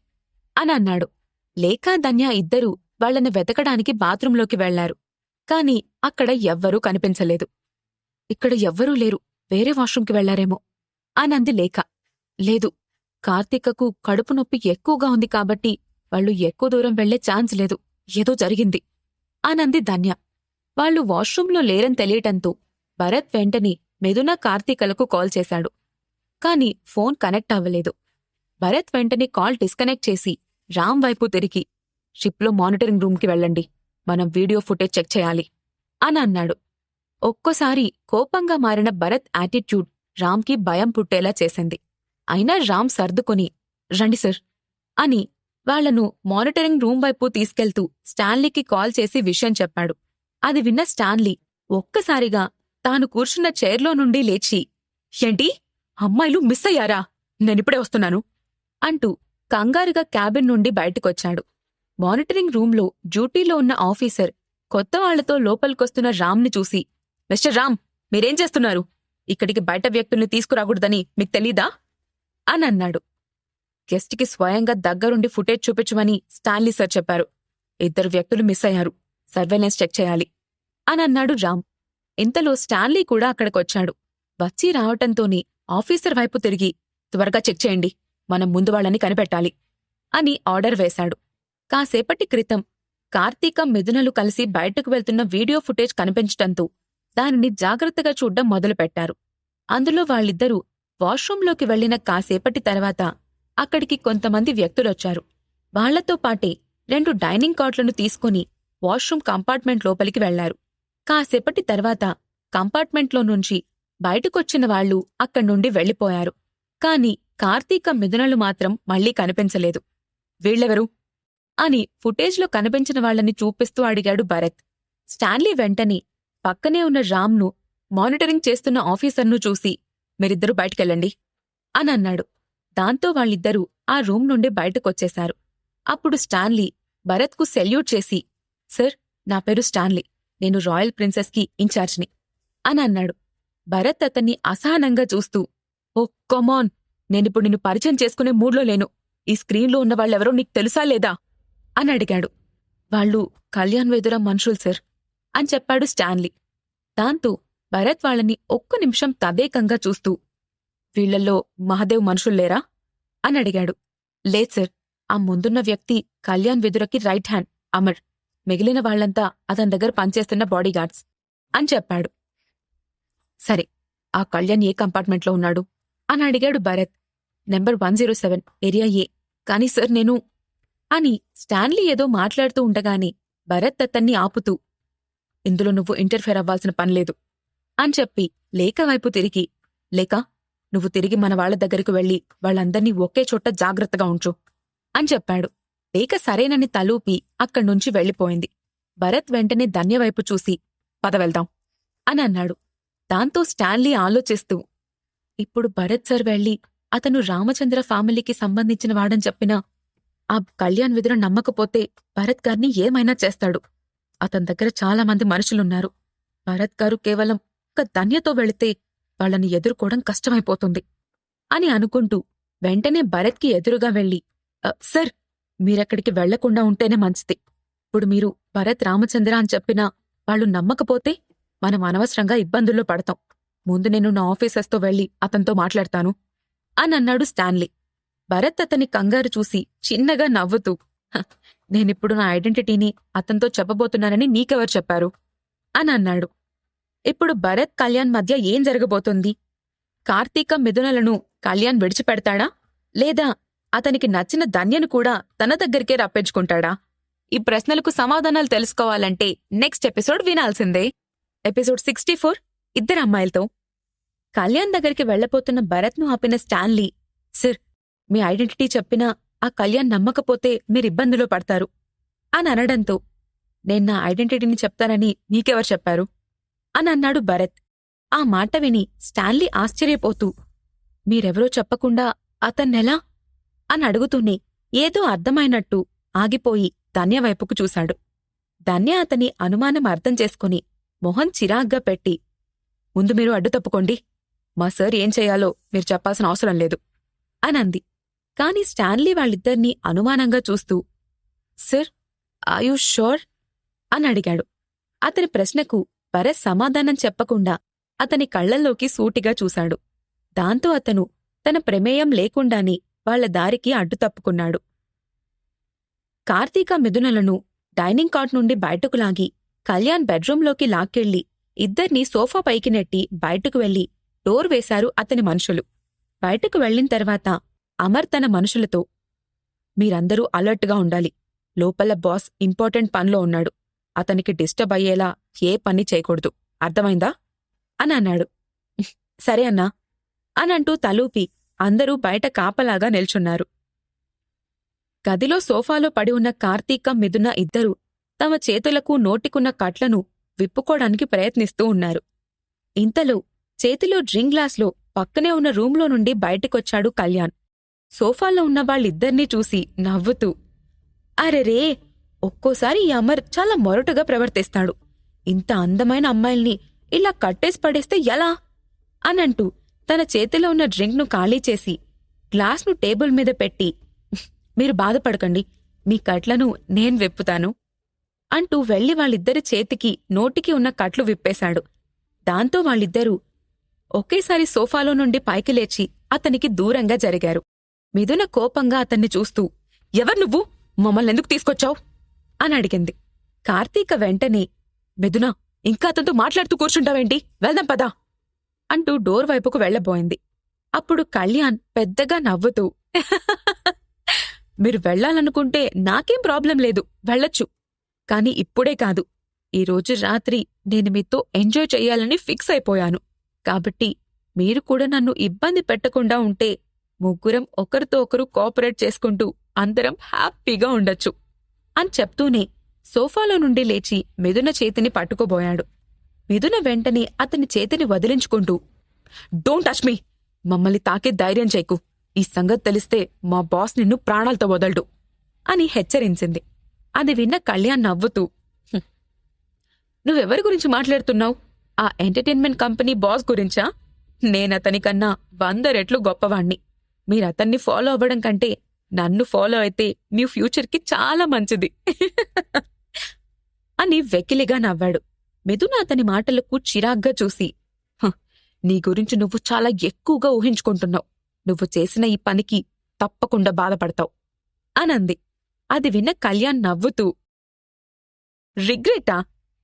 అని అన్నాడు. లేఖ, ధన్య ఇద్దరూ వాళ్లని వెతకడానికి బాత్రూంలోకి వెళ్లారు. కాని అక్కడ ఎవ్వరూ కనిపించలేదు. ఇక్కడ ఎవ్వరూ లేరు, వేరే వాష్రూంకి వెళ్లారేమో అనంది లేఖ. లేదు, కార్తీకకు కడుపు నొప్పి ఎక్కువగా ఉంది కాబట్టి వాళ్లు ఎక్కువ దూరం వెళ్లే ఛాన్స్ లేదు, ఏదో జరిగింది అనంది ధన్య. వాళ్లు వాష్రూంలో లేరని తెలియటంతో భరత్ వెంటనే మిథున, కార్తీకలకు కాల్ చేశాడు. కాని ఫోన్ కనెక్ట్ అవ్వలేదు. భరత్ వెంటనే కాల్ డిస్కనెక్ట్ చేసి రామ్ వైపు తిరిగి, షిప్లో మానిటరింగ్ రూమ్కి వెళ్ళండి, మనం వీడియో ఫుటేజ్ చెక్ చేయాలి అని అన్నాడు. ఒక్కోసారి కోపంగా మారిన భరత్ యాటిట్యూడ్ రామ్కి భయం పుట్టేలా చేసింది. అయినా రామ్ సర్దుకుని రండి సార్ అని వాళ్లను మానిటరింగ్ రూమ్ వైపు తీసుకెళ్తూ స్టాన్లీకి కాల్ చేసి విషయం చెప్పాడు. అది విన్న స్టాన్లీ ఒక్కసారిగా తాను కూర్చున్న చైర్లో నుండి లేచి, ఏంటి, అమ్మాయిలు మిస్ అయ్యారా? నేనిప్పుడే వస్తున్నాను అంటూ కంగారుగా క్యాబిన్ నుండి బయటకొచ్చాడు. మానిటరింగ్ రూంలో డ్యూటీలో ఉన్న ఆఫీసర్ కొత్త వాళ్లతో లోపలికొస్తున్న రామ్ని చూసి, మిస్టర్ రామ్, మీరేం చేస్తున్నారు? ఇక్కడికి బయట వ్యక్తుల్ని తీసుకురాకూడదని మీకు తెలీదా అని అన్నాడు. గెస్ట్కి స్వయంగా దగ్గరుండి ఫుటేజ్ చూపించమని స్టాన్లీ సార్ చెప్పారు. 2 వ్యక్తులు మిస్ అయ్యారు, సర్వేలెన్స్ చెక్ చేయాలి అని అన్నాడు రామ్. ఇంతలో స్టాన్లీ కూడా అక్కడికొచ్చాడు. వచ్చి రావటంతోనే ఆఫీసర్ వైపు తిరిగి, త్వరగా చెక్ చేయండి, మనం ముందు వాళ్ళని కనిపెట్టాలి అని ఆర్డర్ వేశాడు. కాసేపటి క్రితం కార్తీక, మిథునలు కలిసి బయటకు వెళ్తున్న వీడియో ఫుటేజ్ కనిపించటంతో దానిని జాగ్రత్తగా చూడ్డం మొదలుపెట్టారు. అందులో వాళ్ళిద్దరూ వాష్రూంలోకి వెళ్లిన కాసేపటి తర్వాత అక్కడికి కొంతమంది వ్యక్తులొచ్చారు. వాళ్లతో పాటే 2 డైనింగ్ కాట్లను తీసుకుని వాష్రూమ్ కంపార్ట్మెంట్ లోపలికి వెళ్లారు. కాసేపటి తర్వాత కంపార్ట్మెంట్లో నుంచి బయటకొచ్చిన వాళ్లు అక్కడ్నుండి వెళ్లిపోయారు. కాని కార్తీక, మిథునలు మాత్రం మళ్లీ కనిపించలేదు. వీళ్లెవరు అని ఫుటేజ్లో కనిపించిన వాళ్లని చూపిస్తూ అడిగాడు భరత్. స్టాన్లీ వెంటనే పక్కనే ఉన్న రామ్ను, మానిటరింగ్ చేస్తున్న ఆఫీసర్ను చూసి, మీరిద్దరూ బయటికెళ్ళండి అని అన్నాడు. దాంతో వాళ్ళిద్దరూ ఆ రూమ్ నుండి బయటకొచ్చేశారు. అప్పుడు స్టాన్లీ భరత్కు సెల్యూట్ చేసి, సార్, నా పేరు స్టాన్లీ, నేను రాయల్ ప్రిన్సెస్కి ఇన్ఛార్జ్ని అని అన్నాడు. భరత్ అతన్ని అసహనంగా చూస్తూ, ఓ కమాన్, నేనిప్పుడు నిన్ను పరిచయం చేసుకునే మూడ్లో లేను. ఈ స్క్రీన్లో ఉన్న వాళ్ళెవరో నీకు తెలుసా లేదా అని అడిగాడు. వాళ్ళు కళ్యాణ్ వెదురా మనుషులు సార్ అని చెప్పాడు స్టాన్లీ. దాంతో భరత్ వాళ్ళని ఒక్క నిమిషం తదేకంగా చూస్తూ, వీళ్లల్లో మహదేవ్ మనుషుల్లేరా అని అడిగాడు. లేదు సార్, ఆ ముందున్న వ్యక్తి కళ్యాణ్ వెదురకి రైట్ హ్యాండ్ అమర్, మిగిలిన వాళ్లంతా అతని దగ్గర పనిచేస్తున్న బాడీగార్డ్స్ అని చెప్పాడు. సరే, ఆ కళ్యాణ్ ఏ కంపార్ట్మెంట్లో ఉన్నాడు అని అడిగాడు భరత్. నెంబర్ 107, ఏరియా ఏ. కాని సార్ నేను అని స్టాన్లీ ఏదో మాట్లాడుతూ ఉండగానే భరత్ అతన్ని ఆపుతూ, ఇందులో నువ్వు ఇంటర్ఫేర్ అవ్వాల్సిన పనిలేదు అని చెప్పి లేఖ వైపు తిరిగి, లేఖ, నువ్వు తిరిగి మన వాళ్ల దగ్గరకు వెళ్లి వాళ్ళందర్నీ ఒకే చోట జాగ్రత్తగా ఉంచు అని చెప్పాడు. లేఖ సరేనని తలూపి అక్కడ్నుంచి వెళ్లిపోయింది. భరత్ వెంటనే ధన్యవైపు చూసి, పద వెళ్దాం అని అన్నాడు. దాంతో స్టాన్లీ ఆలోచిస్తూ, ఇప్పుడు భరత్ సార్ వెళ్లి అతను రామచంద్ర ఫ్యామిలీకి సంబంధించిన వాడని చెప్పినా ఆ కళ్యాణ్ వెదుర నమ్మకపోతే భరత్ గారిని ఏమైనా చేస్తాడు. అతని దగ్గర చాలామంది మనుషులున్నారు. భరత్ గారు కేవలం ఒక ధన్యతో వెళితే వాళ్ళని ఎదుర్కోవడం కష్టమైపోతుంది అని అనుకుంటూ వెంటనే భరత్కి ఎదురుగా వెళ్లి, సార్, మీరక్కడికి వెళ్లకుండా ఉంటేనే మంచిది. ఇప్పుడు మీరు భరత్ రామచంద్ర అని చెప్పినా వాళ్ళు నమ్మకపోతే మనం అనవసరంగా ఇబ్బందుల్లో పడతాం. ముందు నేను నా ఆఫీసర్స్తో వెళ్లి అతనితో మాట్లాడతాను అని అన్నాడు స్టాన్లీ. భరత్ అతని కంగారు చూసి చిన్నగా నవ్వుతూ, నేనిప్పుడు నా ఐడెంటిటీని అతనితో చెప్పబోతున్నానని నీకెవరు చెప్పారు అని అన్నాడు. ఇప్పుడు భరత్, కళ్యాణ్ మధ్య ఏం జరగబోతోంది? కార్తీక, మిథునలను కళ్యాణ్ విడిచిపెడతాడా, లేదా అతనికి నచ్చిన ధన్యను కూడా తన దగ్గరికే రప్పించుకుంటాడా? ఈ ప్రశ్నలకు సమాధానాలు తెలుసుకోవాలంటే నెక్స్ట్ ఎపిసోడ్ వినాల్సిందే. ఎపిసోడ్ 64, 2 అమ్మాయిలతో. కళ్యాణ్ దగ్గరికి వెళ్లబోతున్న భరత్ను ఆపిన స్టాన్లీ, సార్, మీ ఐడెంటిటీ చెప్పినా ఆ కళ్యాణ్ నమ్మకపోతే మీరిబ్బందులో పడతారు అని అనడంతో, నేను నా ఐడెంటిటీని చెప్తానని నీకెవరు చెప్పారు అని అన్నాడు భరత్. ఆ మాట విని స్టాన్లీ ఆశ్చర్యపోతూ, మీరెవరో చెప్పకుండా అతన్నెలా అని అడుగుతూనే ఏదో అర్థమైనట్టు ఆగిపోయి ధన్యవైపుకు చూశాడు. ధన్య అతని అనుమానం అర్థం చేసుకుని మొహం చిరాగ్గా పెట్టి, ముందు మీరు అడ్డు తప్పుకోండి. మా సార్ ఏం చెయ్యాలో మీరు చెప్పాల్సిన అవసరం లేదు అనంది. కాని స్టాన్లీ వాళ్ళిద్దరినీ అనుమానంగా చూస్తూ, సార్ ఆర్ షూర్ అని అడిగాడు. అతని ప్రశ్నకు భరత్ సమాధానం చెప్పకుండా అతని కళ్లల్లోకి సూటిగా చూశాడు. దాంతో అతను తన ప్రమేయం లేకుండానే వాళ్ల దారికి అడ్డు తప్పుకున్నాడు. కార్తీక మిథునలను డైనింగ్ కాట్ నుండి బయటకు లాగి కళ్యాణ్ బెడ్రూంలోకి లాక్కెళ్లి ఇద్దర్నీ సోఫా పైకి నెట్టి బయటకు వెళ్లి డోర్ వేశారు అతని మనుషులు. బయటకు వెళ్లిన తర్వాత అమర్ తన మనుషులతో, మీరందరూ అలర్ట్గా ఉండాలి. లోపల బాస్ ఇంపార్టెంట్ పనిలో ఉన్నాడు. అతనికి డిస్టర్బ్ అయ్యేలా ఏ పని చేయకూడదు, అర్థమైందా అని అన్నాడు. సరే అన్నా అనంటూ తలూపి అందరూ బయట కాపలాగా నిల్చున్నారు. గదిలో సోఫాలో పడి ఉన్న కార్తీక మిథున ఇద్దరూ తమ చేతులకు నోటికున్న కట్లను విప్పుకోడానికి ప్రయత్నిస్తూ ఉన్నారు. ఇంతలో చేతిలో డ్రింక్ గ్లాస్లో పక్కనే ఉన్న రూంలో నుండి బయటికొచ్చాడు కళ్యాణ్. సోఫాలో ఉన్న వాళ్ళిద్దర్నీ చూసి నవ్వుతూ, అరెరే, ఒక్కోసారి ఈ అమర్ చాలా మొరటుగా ప్రవర్తిస్తాడు. ఇంత అందమైన అమ్మాయిల్ని ఇలా కట్టేసి పడేస్తే ఎలా అనంటూ తన చేతిలో ఉన్న డ్రింక్ను ఖాళీ చేసి గ్లాస్ను టేబుల్ మీద పెట్టి, మీరు బాధపడకండి, మీ కట్లను నేను విప్పుతాను అంటూ వెళ్లి వాళ్ళిద్దరి చేతికి నోటికి ఉన్న కట్లు విప్పేశాడు. దాంతో వాళ్ళిద్దరూ ఒకేసారి సోఫాలో నుండి పైకి లేచి అతనికి దూరంగా జరిగారు. మిథున కోపంగా అతన్ని చూస్తూ, ఎవరు నువ్వు, మమ్మల్నెందుకు తీసుకొచ్చావు అని అడిగింది. కార్తీక వెంటనే, మిథున, ఇంకా అతనితో మాట్లాడుతూ కూర్చుంటావేంటి, వెళ్దాం పదా అంటూ డోర్ వైపుకు వెళ్లబోయింది. అప్పుడు కళ్యాణ్ పెద్దగా నవ్వుతూ, మీరు వెళ్లాలనుకుంటే నాకేం ప్రాబ్లం లేదు, వెళ్లొచ్చు. కాని ఇప్పుడే కాదు, ఈరోజు రాత్రి నేను మీతో ఎంజాయ్ చెయ్యాలని ఫిక్స్ అయిపోయాను. కాబట్టి మీరు కూడా నన్ను ఇబ్బంది పెట్టకుండా ఉంటే ముగ్గురం ఒకరితో ఒకరు కోఆపరేట్ చేసుకుంటూ అందరం హ్యాపీగా ఉండొచ్చు అని చెప్తూనే సోఫాలో నుండి లేచి మిథున చేతిని పట్టుకోబోయాడు. మిథున వెంటనే అతని చేతిని వదిలించుకుంటూ, డోంట్ టచ్ మీ, మమ్మల్ని తాకే ధైర్యం చేయకు. ఈ సంగతి తెలిస్తే మా బాస్ నిన్ను ప్రాణాలతో వదలడు అని హెచ్చరించింది. అది విన్న కళ్యాణ్ నవ్వుతూ, నువ్వెవరి గురించి మాట్లాడుతున్నావు? ఆ ఎంటర్టైన్మెంట్ కంపెనీ బాస్ గురించా? నేనతనికన్నా 100 రెట్లు గొప్పవాణ్ణి. మీరతన్ని ఫాలో అవ్వడం కంటే నన్ను ఫాలో అయితే మీ ఫ్యూచర్కి చాలా మంచిది అని వెకిలిగా నవ్వాడు. మిథున అతని మాటలకు చిరాగ్గా చూసి, నీ గురించి నువ్వు చాలా ఎక్కువగా ఊహించుకుంటున్నావు. నువ్వు చేసిన ఈ పనికి తప్పకుండా బాధపడతావు అనంది. అది విన్న కళ్యాణ్ నవ్వుతూ, రిగ్రెటా?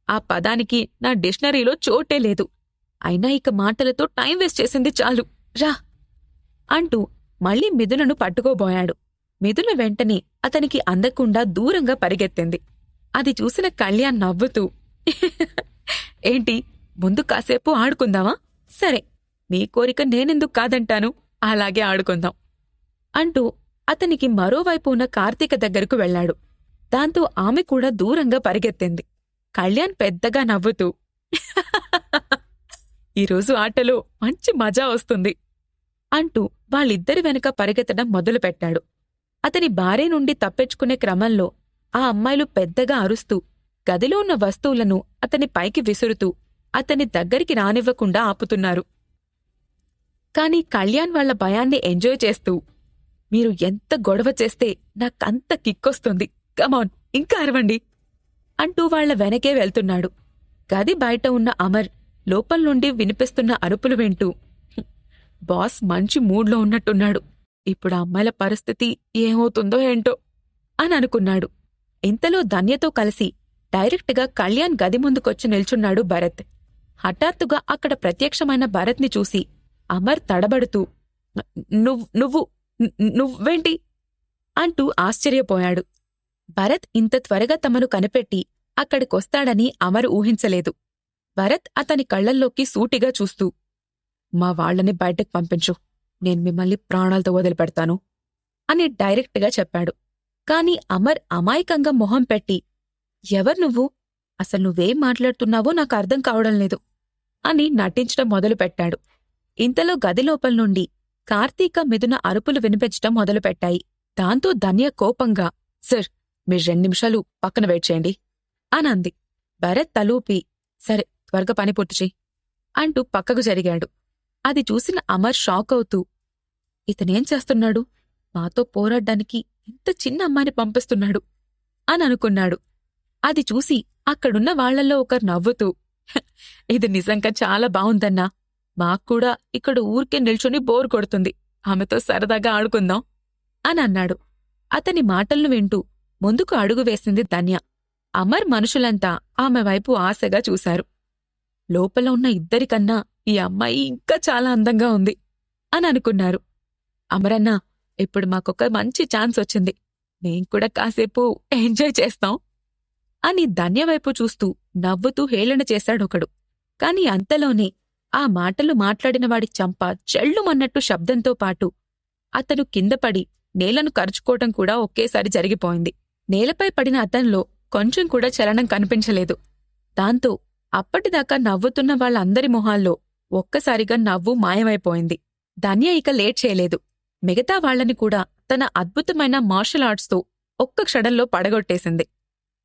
ఆ పదానికి నా డిక్షనరీలో చోటే లేదు. అయినా ఇక మాటలతో టైం వేస్ట్ చేసింది చాలు, రా అంటూ మళ్లీ మిథునను పట్టుకోబోయాడు. మిథున వెంటనే అతనికి అందకుండా దూరంగా పరిగెత్తింది. అది చూసిన కళ్యాణ్ నవ్వుతూ, ఏంటి, ముందు కాసేపు ఆడుకుందామా? సరే, మీ కోరిక నేనెందుకు కాదంటాను, అలాగే ఆడుకుందాం అంటూ అతనికి మరోవైపు ఉన్న కార్తీక దగ్గరకు వెళ్లాడు. దాంతో ఆమె కూడా దూరంగా పరిగెత్తింది. కళ్యాణ్ పెద్దగా నవ్వుతూ, ఈరోజు ఆటలో మంచి మజా వస్తుంది అంటూ వాళ్ళిద్దరి వెనుక పరిగెత్తడం మొదలుపెట్టాడు. అతని భార్య నుండి తప్పించుకునే క్రమంలో ఆ అమ్మాయిలు పెద్దగా అరుస్తూ గదిలో ఉన్న వస్తువులను అతని పైకి విసురుతూ అతని దగ్గరికి రానివ్వకుండా ఆపుతున్నారు. కాని కళ్యాణ్ వాళ్ల భయాన్ని ఎంజాయ్ చేస్తూ, మీరు ఎంత గొడవ చేస్తే నాకంత కిక్కొస్తుంది, కమాన్ ఇంకా అరవండి అంటూ వాళ్ల వెనకే వెళ్తున్నాడు. గది బయట ఉన్న అమర్ లోపల్నుండి వినిపిస్తున్న అరుపులు వింటూ, బాస్ మంచి మూడ్లో ఉన్నట్టున్నాడు, ఇప్పుడు అమ్మాయిల పరిస్థితి ఏమవుతుందో ఏంటో అని అనుకున్నాడు. ఇంతలో ధన్యతో కలిసి డైరెక్ట్గా కళ్యాణ్ గది ముందుకొచ్చి నిల్చున్నాడు భరత్. హఠాత్తుగా అక్కడ ప్రత్యక్షమైన భరత్ని చూసి అమర్ తడబడుతూ, నువ్వేంటి అంటూ ఆశ్చర్యపోయాడు. భరత్ ఇంత త్వరగా తమను కనిపెట్టి అక్కడికొస్తాడని అమర్ ఊహించలేదు. భరత్ అతని కళ్లల్లోకి సూటిగా చూస్తూ, మా వాళ్లని బయటకు పంపించు, నేను మిమ్మల్ని ప్రాణాలతో వదిలిపెడతాను అని డైరెక్ట్గా చెప్పాడు. కాని అమర్ అమాయకంగా మొహం పెట్టి, ఎవరు నువ్వు, అసలు నువ్వేం మాట్లాడుతున్నావో నాకు అర్థం కావడం లేదు అని నటించడం మొదలుపెట్టాడు. ఇంతలో గదిలోపల నుండి కార్తీక మిథున అరుపులు వినిపించటం మొదలుపెట్టాయి. దాంతో ధన్య కోపంగా, సర్, మీరు 2 నిమిషాలు పక్కన వెయిట్ చేయండి అనంది. భరత్ తలూపి, సరే త్వరగా పని పూర్తి చెయ్యి అంటూ పక్కకు జరిగాడు. అది చూసిన అమర్ షాక్ అవుతూ, ఇతనేం చేస్తున్నాడు? మాతో పోరాడ్డానికి ఇంత చిన్న అమ్మాయిని పంపిస్తున్నాడు అని అనుకున్నాడు. అది చూసి అక్కడున్న వాళ్లల్లో ఒకరు నవ్వుతూ, ఇది నిజంగా చాలా బావుందన్నా. మాక్కూడా ఇక్కడ ఊరికే నిల్చొని బోర్ కొడుతుంది. ఆమెతో సరదాగా ఆడుకుందాం అని అన్నాడు. అతని మాటలను వింటూ ముందుకు అడుగు వేసింది ధన్య. అమర్ మనుషులంతా ఆమె వైపు ఆశగా చూశారు. లోపల ఉన్న ఇద్దరికన్నా ఈ అమ్మాయి ఇంకా చాలా అందంగా ఉంది అని అనుకున్నారు. అమరన్నా, ఇప్పుడు మాకొక మంచి ఛాన్స్ వచ్చింది. మేం కూడా కాసేపు ఎంజాయ్ చేస్తాం అని ధన్య వైపు చూస్తూ నవ్వుతూ హేళన చేశాడొకడు. కాని అంతలోనే ఆ మాటలు మాట్లాడినవాడి చెంప చెళ్ళుమన్నట్టు శబ్దంతో పాటు అతను కిందపడి నేలను కరుచుకోవటం కూడా ఒకేసారి జరిగిపోయింది. నేలపై పడిన అతనిలో కొంచెం కూడా చలనం కనిపించలేదు. దాంతో అప్పటిదాకా నవ్వుతున్న వాళ్ళందరి మొహాల్లో ఒక్కసారిగా నవ్వు మాయమైపోయింది. ధన్య ఇక లేట్ చేయలేదు. మిగతా వాళ్లని కూడా తన అద్భుతమైన మార్షల్ ఆర్ట్స్తో ఒక్క క్షణంలో పడగొట్టేసింది.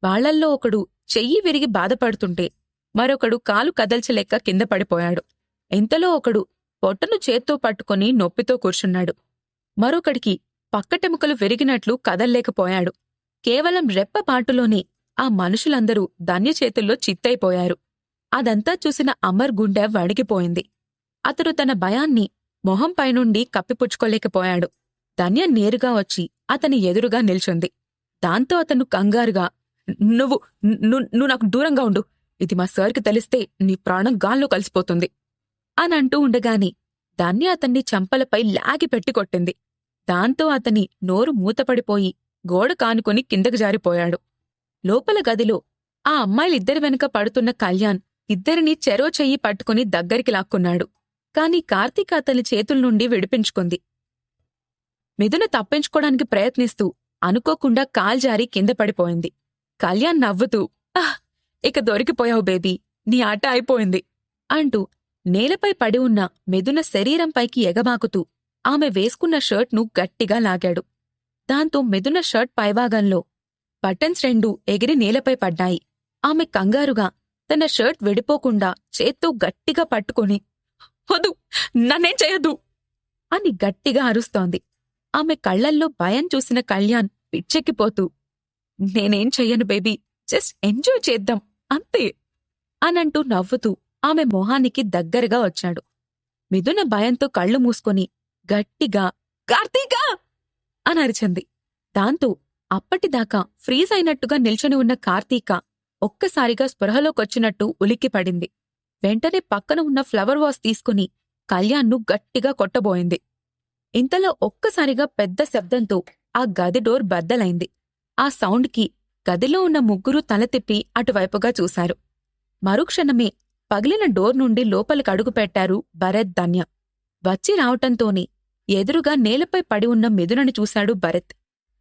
వాళ్లల్లో ఒకడు చెయ్యి విరిగి బాధపడుతుంటే మరొకడు కాలు కదల్చలేక కింద పడిపోయాడు. ఇంతలో ఒకడు పొట్టను చేత్తో పట్టుకుని నొప్పితో కూర్చున్నాడు. మరొకడికి పక్కటెముకలు విరిగినట్లు కదల్లేకపోయాడు. కేవలం రెప్పపాటులోనే ఆ మనుషులందరూ ధన్య చేతుల్లో చిత్తైపోయారు. అదంతా చూసిన అమర్ గుండె వణికిపోయింది. అతడు తన భయాన్ని మొహంపైనుండి కప్పిపుచ్చుకోలేకపోయాడు. ధన్య నేరుగా వచ్చి అతని ఎదురుగా నిల్చుంది. దాంతో అతను కంగారుగా, నువ్వు నాకు దూరంగా ఉండు. ఇది మా సార్కి తెలిస్తే నీ ప్రాణం గాల్లో కలిసిపోతుంది అనంటూ ఉండగాని ధన్య అతన్ని చంపలపై లాగి పెట్టి కొట్టింది. దాంతో అతని నోరు మూతపడిపోయి గోడ కానుకొని కిందకు జారిపోయాడు. లోపల గదిలో ఆ అమ్మాయిలిద్దరి వెనుక పడుతున్న కళ్యాణ్ ఇద్దరినీ చెరో చెయ్యి పట్టుకుని దగ్గరికి లాక్కున్నాడు. కాని కార్తీక అతని చేతుల్నుండి విడిపించుకుంది. మిథున తప్పించుకోడానికి ప్రయత్నిస్తూ అనుకోకుండా కాల్జారి కింద పడిపోయింది. కళ్యాణ్ నవ్వుతూ, ఇక దొరికిపోయావు బేబీ, నీ ఆట అయిపోయింది అంటూ నేలపై పడి ఉన్న మిథున శరీరంపైకి ఎగబాకుతూ ఆమె వేసుకున్న షర్ట్ను గట్టిగా లాగాడు. దాంతో మిథున షర్ట్ పైభాగంలో బటన్స్ రెండూ ఎగిరి నేలపై పడ్డాయి. ఆమె కంగారుగా తన షర్ట్ విడిపోకుండా చేత్తో గట్టిగా పట్టుకుని, వద్దు, నన్నేం చేయొద్దు అని గట్టిగా అరుస్తోంది. ఆమె కళ్లల్లో భయం చూసిన కళ్యాణ్ పిచ్చెక్కిపోతూ, నేనేం చెయ్యను బేబీ, జస్ట్ ఎంజాయ్ చేద్దాం అంతే అనంటూ నవ్వుతూ ఆమె మొహానికి దగ్గరగా వచ్చాడు. మిథున భయంతో కళ్ళు మూసుకొని గట్టిగా కార్తీకా అని అరిచింది. దాంతో అప్పటిదాకా ఫ్రీజ్ అయినట్టుగా నిల్చొని ఉన్న కార్తీక ఒక్కసారిగా స్పృహలోకొచ్చినట్టు ఉలిక్కిపడింది. వెంటనే పక్కన ఉన్న ఫ్లవర్ వాస్ తీసుకుని కళ్యాణ్ను గట్టిగా కొట్టబోయింది. ఇంతలో ఒక్కసారిగా పెద్ద శబ్దంతో ఆ గది డోర్ బద్దలైంది. ఆ సౌండ్కి గదిలో ఉన్న ముగ్గురూ తల తిప్పి అటువైపుగా చూశారు. మరుక్షణమే పగిలిన డోర్ నుండి లోపలికి అడుగుపెట్టారు భరత్, ధన్య. వచ్చి రావటంతోనే ఎదురుగా నేలపై పడి ఉన్న మిథునని చూశాడు భరత్.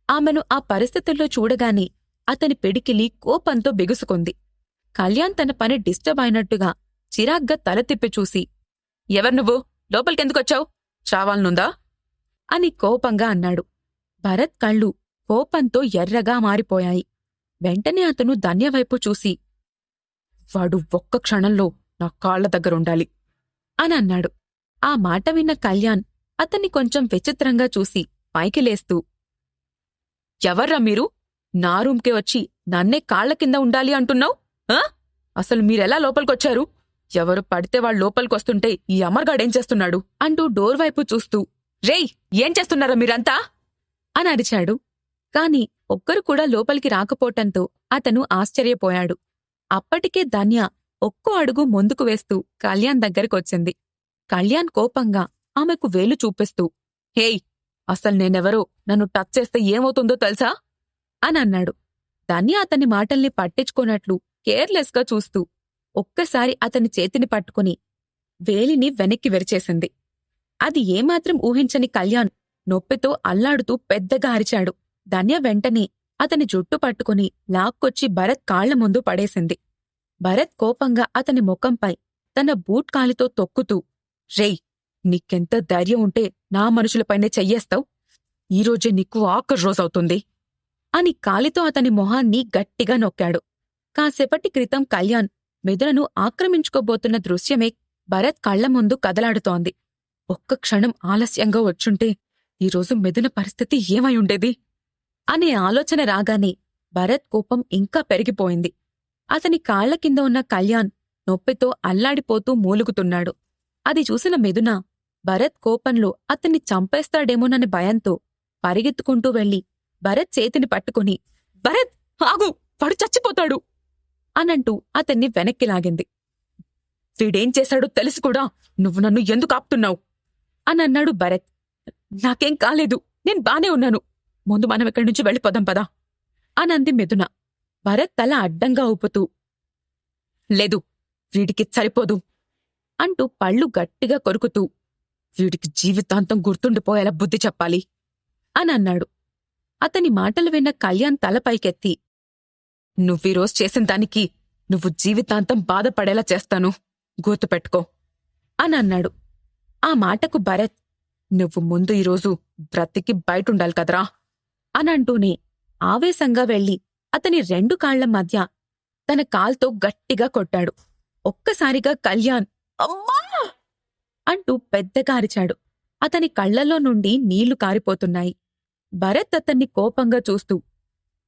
ఆమెను ఆ పరిస్థితుల్లో చూడగానే అతని పిడికిలి కోపంతో బిగుసుకుంది. కళ్యాణ్ తన పని డిస్టర్బ్ అయినట్టుగా చిరాగ్గా తల తిప్పి చూసి, ఎవర్నువ్వు, లోపలికెందుకొచ్చావు, చావాలనుందా అని కోపంగా అన్నాడు. భరత్ కళ్ళు కోపంతో ఎర్రగా మారిపోయాయి. వెంటనే అతను ధన్యవైపు చూసి, వాడు ఒక్క క్షణంలో నా కాళ్ల దగ్గరుండాలి అని అన్నాడు. ఆ మాట విన్న కళ్యాణ్ అతన్ని కొంచెం విచిత్రంగా చూసి పైకి లేస్తూ, ఎవర్రా మీరు? నా రూమ్కే వచ్చి నన్నే కాళ్ల కింద ఉండాలి అంటున్నావు? అసలు మీరెలా లోపలికొచ్చారు? ఎవరు పడితే వాళ్ళు లోపలికొస్తుంటే ఈ అమర్గాడేం చేస్తున్నాడు అంటూ డోర్ వైపు చూస్తూ, రేయ్, ఏం చేస్తున్నారా మీరంతా అని అరిచాడు. కాని ఒక్కరు కూడా లోపలికి రాకపోవటంతో అతను ఆశ్చర్యపోయాడు. అప్పటికే ధన్య ఒక్కో అడుగు ముందుకు వేస్తూ కళ్యాణ్ దగ్గరికొచ్చింది. కళ్యాణ్ కోపంగా ఆమెకు వేలు చూపిస్తూ, హేయ్, అసలు నేనెవరో, నన్ను టచ్ చేస్తే ఏమవుతుందో తెలుసా అని అన్నాడు. ధన్య అతని మాటల్ని పట్టించుకోనట్లు కేర్లెస్గా చూస్తూ ఒక్కసారి అతని చేతిని పట్టుకుని వేలిని వెనక్కి విరిచేసింది. అది ఏమాత్రం ఊహించని కళ్యాణ్ నొప్పితో అల్లాడుతూ పెద్దగా అరిచాడు. ధన్య వెంటనే అతని జుట్టు పట్టుకుని లాక్కొచ్చి భరత్ కాళ్ల ముందు పడేసింది. భరత్ కోపంగా అతని ముఖంపై తన బూట్ కాలితో తొక్కుతూ, రేయ్, నీకెంత ధైర్యం ఉంటే నా మనుషులపైనే చెయ్యేస్తావు? ఈరోజే నీకు ఆఖరి రోజవుతుంది అని కాలితో అతని మొహాన్ని గట్టిగా నొక్కాడు. కాసేపటి క్రితం కళ్యాణ్ మిథునను ఆక్రమించుకోబోతున్న దృశ్యమే భరత్ కళ్ల ముందు కదలాడుతోంది. ఒక్క క్షణం ఆలస్యంగా వచ్చుంటే ఈరోజు మిథున పరిస్థితి ఏమై ఉండేది అనే ఆలోచన రాగానే భరత్ కోపం ఇంకా పెరిగిపోయింది. అతని కాళ్ల కింద ఉన్న కళ్యాణ్ నొప్పితో అల్లాడిపోతూ మూలుగుతున్నాడు. అది చూసిన మిథున భరత్ కోపంలో అతన్ని చంపేస్తాడేమోనని భయంతో పరిగెత్తుకుంటూ వెళ్లి భరత్ చేతిని పట్టుకుని, భరత్ ఆగు, వాడు చచ్చిపోతాడు అనంటూ అతన్ని వెనక్కి లాగింది. వీడేం చేశాడో తెలిసి కూడా నువ్వు నన్ను ఎందుకు ఆపుతున్నావు అనన్నాడు భరత్. నాకేం కాలేదు, నేను బానే ఉన్నాను. ముందు మనం ఇక్కడి నుంచి వెళ్ళిపోదాం పదా అనంది మిథున. భరత్ తల అడ్డంగా ఊపుతూ, లేదు, వీడికి సరిపోదు అంటూ పళ్ళు గట్టిగా కొరుకుతూ, వీడికి జీవితాంతం గుర్తుండిపోయేలా బుద్ధి చెప్పాలి అనన్నాడు. అతని మాటలు విన్న కళ్యాణ్ తల పైకెత్తి, నువ్వీరోజు చేసిన దానికి నువ్వు జీవితాంతం బాధపడేలా చేస్తాను, గుర్తుపెట్టుకో అనన్నాడు. ఆ మాటకు భరత్, నువ్వు ముందు ఈరోజు బ్రతికి బయటుండాలి కదరా అనంటూనే ఆవేశంగా వెళ్లి అతని రెండు కాళ్ల మధ్య తన కాల్తో గట్టిగా కొట్టాడు. ఒక్కసారిగా కళ్యాణ్ అమ్మా అంటూ పెద్దగా అరిచాడు. అతని కళ్లలో నుండి నీళ్లు కారిపోతున్నాయి. భరత్ అతన్ని కోపంగా చూస్తూ,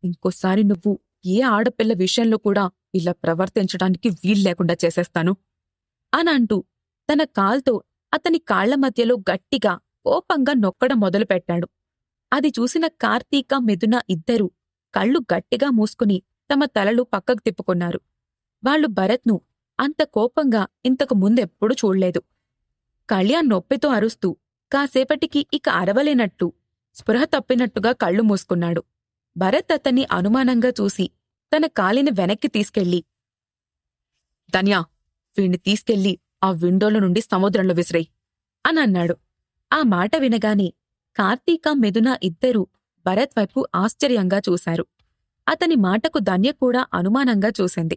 ఇంకోసారి నువ్వు ఏ ఆడపిల్ల విషయంలో కూడా ఇలా ప్రవర్తించడానికి వీల్లేకుండా చేసేస్తాను అనంటూ తన కాల్తో అతని కాళ్ల మధ్యలో గట్టిగా కోపంగా నొక్కడం మొదలుపెట్టాడు. అది చూసిన కార్తీక, మిథున ఇద్దరూ కళ్ళు గట్టిగా మూసుకుని తమ తలలు పక్కకు తిప్పుకున్నారు. వాళ్లు భరత్ను అంత కోపంగా ఇంతకు ముందెప్పుడూ చూడలేదు. కళ్యాణ్ నొప్పితో అరుస్తూ కాసేపటికి ఇక అరవలేనట్టు స్పృహ తప్పినట్టుగా కళ్ళు మూసుకున్నాడు. భరత్ అతన్ని అనుమానంగా చూసి తన కాలిని వెనక్కి తీసుకెళ్లి, ధన్యా, వీణ్ణి తీసుకెళ్లి ఆ విండోలో నుండి సముద్రంలో విసిరేయ్ అనన్నాడు. ఆ మాట వినగానే కార్తీక, మిథున ఇద్దరూ భరత్ వైపు ఆశ్చర్యంగా చూశారు. అతని మాటకు ధన్య కూడా అనుమానంగా చూసింది.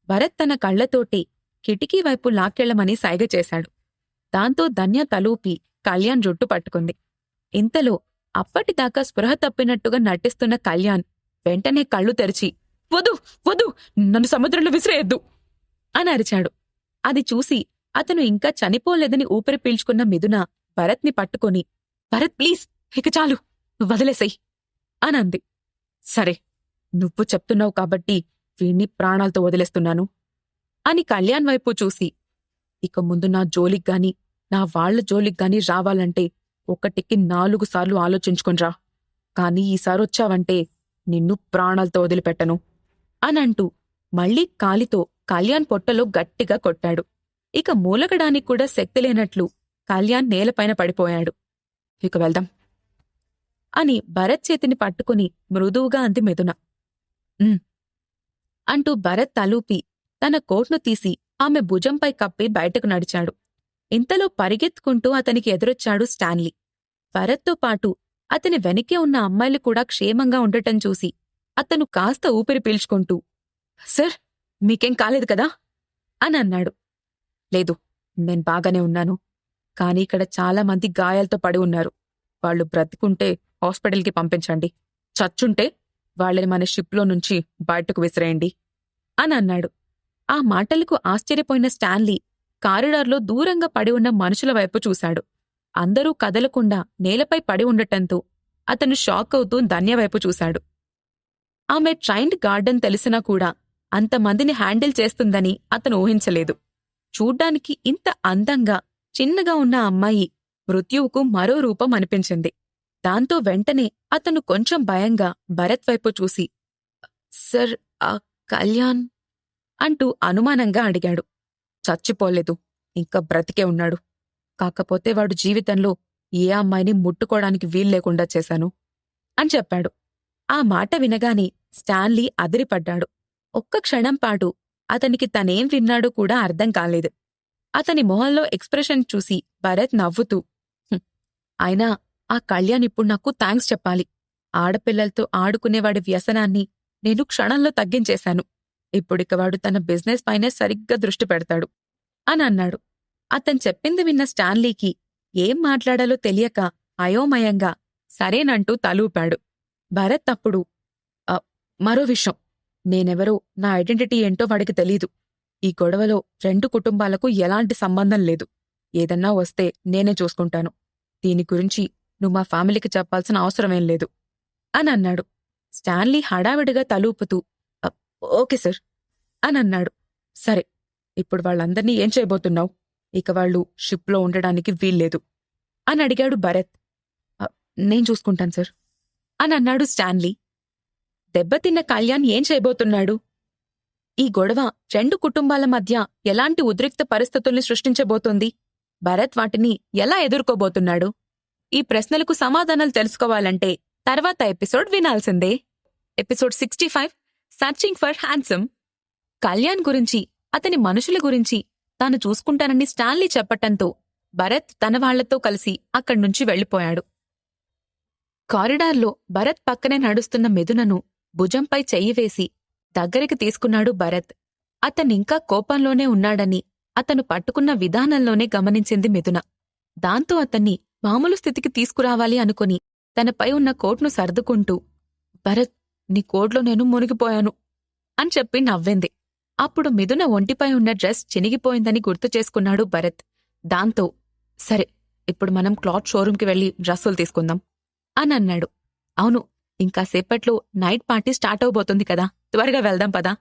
భరత్ తన కళ్లతోటే కిటికీ వైపు లాక్కెళ్లమని సైగ చేశాడు. దాంతో ధన్య తలూపి కళ్యాణ్ జుట్టు పట్టుకుంది. ఇంతలో అప్పటిదాకా స్పృహ తప్పినట్టుగా నటిస్తున్న కళ్యాణ్ వెంటనే కళ్ళు తెరిచి, వదు వదు, నన్ను సముద్రంలో విసిరేయద్దు అని అరిచాడు. అది చూసి అతను ఇంకా చనిపోలేదని ఊపిరి పీల్చుకున్న మిథున భరత్ని పట్టుకొని, భరత్ ప్లీజ్, ఇక చాలు, నువ్వు వదిలేసేయ్ అనంది. సరే, నువ్వు చెప్తున్నావు కాబట్టి వీణ్ణి ప్రాణాలతో వదిలేస్తున్నాను అని కళ్యాణ్ వైపు చూసి, ఇక ముందు నా జోలిగ్గాని నా వాళ్ల జోలిగ్గాని రావాలంటే 1కి 4 సార్లు ఆలోచించుకునిరా, కాని ఈసారొచ్చావంటే నిన్ను ప్రాణాలతో వదిలిపెట్టను అనంటూ మళ్లీ కాలితో కళ్యాణ్ పొట్టలో గట్టిగా కొట్టాడు. ఇక మూలగడానికి కూడా శక్తి లేనట్లు కళ్యాణ్ నేలపైన పడిపోయాడు. ఇక వెళ్దాం అని భరత్ చేతిని పట్టుకుని మృదువుగా అంది మిథున. అంటూ భరత్ తలూపి తన కోట్ను తీసి ఆమె భుజంపై కప్పి బయటకు నడిచాడు. ఇంతలో పరిగెత్తుకుంటూ అతనికి ఎదురొచ్చాడు స్టాన్లీ. భరత్తో పాటు అతని వెనకే ఉన్న అమ్మాయిలు కూడా క్షేమంగా ఉండటం చూసి అతను కాస్త ఊపిరి పీల్చుకుంటూ, సార్, మీకేం కాలేదు కదా అని అన్నాడు. లేదు, నేను బాగానే ఉన్నాను. కాని ఇక్కడ చాలామంది గాయాలతో పడి ఉన్నారు. వాళ్లు బ్రతికుంటే హాస్పిటల్కి పంపించండి, చచ్చుంటే వాళ్ళని మన షిప్లో నుంచి బయటకు విసిరేయండి అని అన్నాడు. ఆ మాటలకు ఆశ్చర్యపోయిన స్టాన్లీ కారిడార్లో దూరంగా పడి ఉన్న మనుషుల వైపు చూశాడు. అందరూ కదలకుండా నేలపై పడి ఉండటంతో అతను షాక్ అవుతూ ధన్యవైపు చూశాడు. ఆమె ట్రైన్డ్ గార్డెన్ తెలిసినా కూడా అంతమందిని హ్యాండిల్ చేస్తుందని అతను ఊహించలేదు. చూడ్డానికి ఇంత అందంగా, చిన్నగా ఉన్న అమ్మాయి మృత్యువుకు మరో రూపం అనిపించింది. దాంతో వెంటనే అతను కొంచెం భయంగా భరత్ వైపు చూసి, సర్, ఆ కళ్యాణ్ అంటూ అనుమానంగా అడిగాడు. చచ్చిపోలేదు, ఇంకా బ్రతికే ఉన్నాడు. కాకపోతే వాడు జీవితంలో ఏ అమ్మాయిని ముట్టుకోవడానికి వీల్లేకుండా చేశాను అని చెప్పాడు. ఆ మాట వినగానే స్టాన్లీ అదిరిపడ్డాడు. ఒక్క క్షణంపాటు అతనికి తనేం విన్నాడో కూడా అర్థం కాలేదు. అతని మొహంలో ఎక్స్ప్రెషన్ చూసి భరత్ నవ్వుతూ, అయినా ఆ కళ్యాణ్ ఇప్పుడు నాకు థాంక్స్ చెప్పాలి. ఆడపిల్లలతో ఆడుకునేవాడి వ్యసనాన్ని నేను క్షణంలో తగ్గించేశాను. ఇప్పుడిక వాడు తన బిజినెస్ పైనే సరిగ్గా దృష్టి పెడతాడు అని అన్నాడు. అతను చెప్పింది విన్న స్టాన్లీకి ఏం మాట్లాడాలో తెలియక అయోమయంగా సరేనంటూ తలూపాడు. భరత్ అప్పుడు, మరో విషయం, నేనెవరో, నా ఐడెంటిటీ ఏంటో వాడికి తెలీదు. ఈ గొడవలో 2 కుటుంబాలకు ఎలాంటి సంబంధం లేదు. ఏదన్నా వస్తే నేనే చూసుకుంటాను. దీని గురించి నువ్వు మా ఫ్యామిలీకి చెప్పాల్సిన అవసరమేం లేదు అని అన్నాడు. స్టాన్లీ హడావిడిగా తలూపుతూ ఓకే సార్ అనన్నాడు. సరే, ఇప్పుడు వాళ్ళందర్నీ ఏం చేయబోతున్నావు? ఇక వాళ్ళు షిప్లో ఉండడానికి వీల్లేదు అని అడిగాడు భరత్. నేను చూసుకుంటాను సార్ అనన్నాడు స్టాన్లీ. దెబ్బతిన్న కళ్యాణ్ ఏం చేయబోతున్నాడు? ఈ గొడవ 2 కుటుంబాల మధ్య ఎలాంటి ఉద్రిక్త పరిస్థితుల్ని సృష్టించబోతోంది? భరత్ వాటిని ఎలా ఎదుర్కోబోతున్నాడు? ఈ ప్రశ్నలకు సమాధానాలు తెలుసుకోవాలంటే తర్వాత ఎపిసోడ్ వినాల్సిందే. ఎపిసోడ్ 65 సర్చింగ్ ఫర్ హ్యాండ్సమ్. కళ్యాణ్ గురించి, అతని మనుషుల గురించి తాను చూసుకుంటానని స్టాన్లీ చెప్పటంతో భరత్ తన వాళ్లతో కలిసి అక్కడ్నుంచి వెళ్లిపోయాడు. కారిడార్లో భరత్ పక్కనే నడుస్తున్న మిథునను భుజంపై చెయ్యి వేసి దగ్గరికి తీసుకున్నాడు భరత్. అతనింకా కోపంలోనే ఉన్నాడని అతను పట్టుకున్న విధానంలోనే గమనించింది మిథున. దాంతో అతన్ని మామూలు స్థితికి తీసుకురావాలి అనుకుని తనపై ఉన్న కోట్ను సర్దుకుంటూ, భరత్, నీ కోట్లో నేను మునిగిపోయాను అని చెప్పి నవ్వింది. అప్పుడు మిథున ఒంటిపై ఉన్న డ్రెస్ చినిగిపోయిందని గుర్తు చేసుకున్నాడు భరత్. దాంతో సరే, ఇప్పుడు మనం క్లాత్ షోరూంకి వెళ్లి డ్రెస్సులు తీసుకుందాం అని అన్నాడు. అవును, ఇంకాసేపట్లో నైట్ పార్టీ స్టార్ట్ అవబోతుంది కదా, త్వరగా వెళ్దాం పదా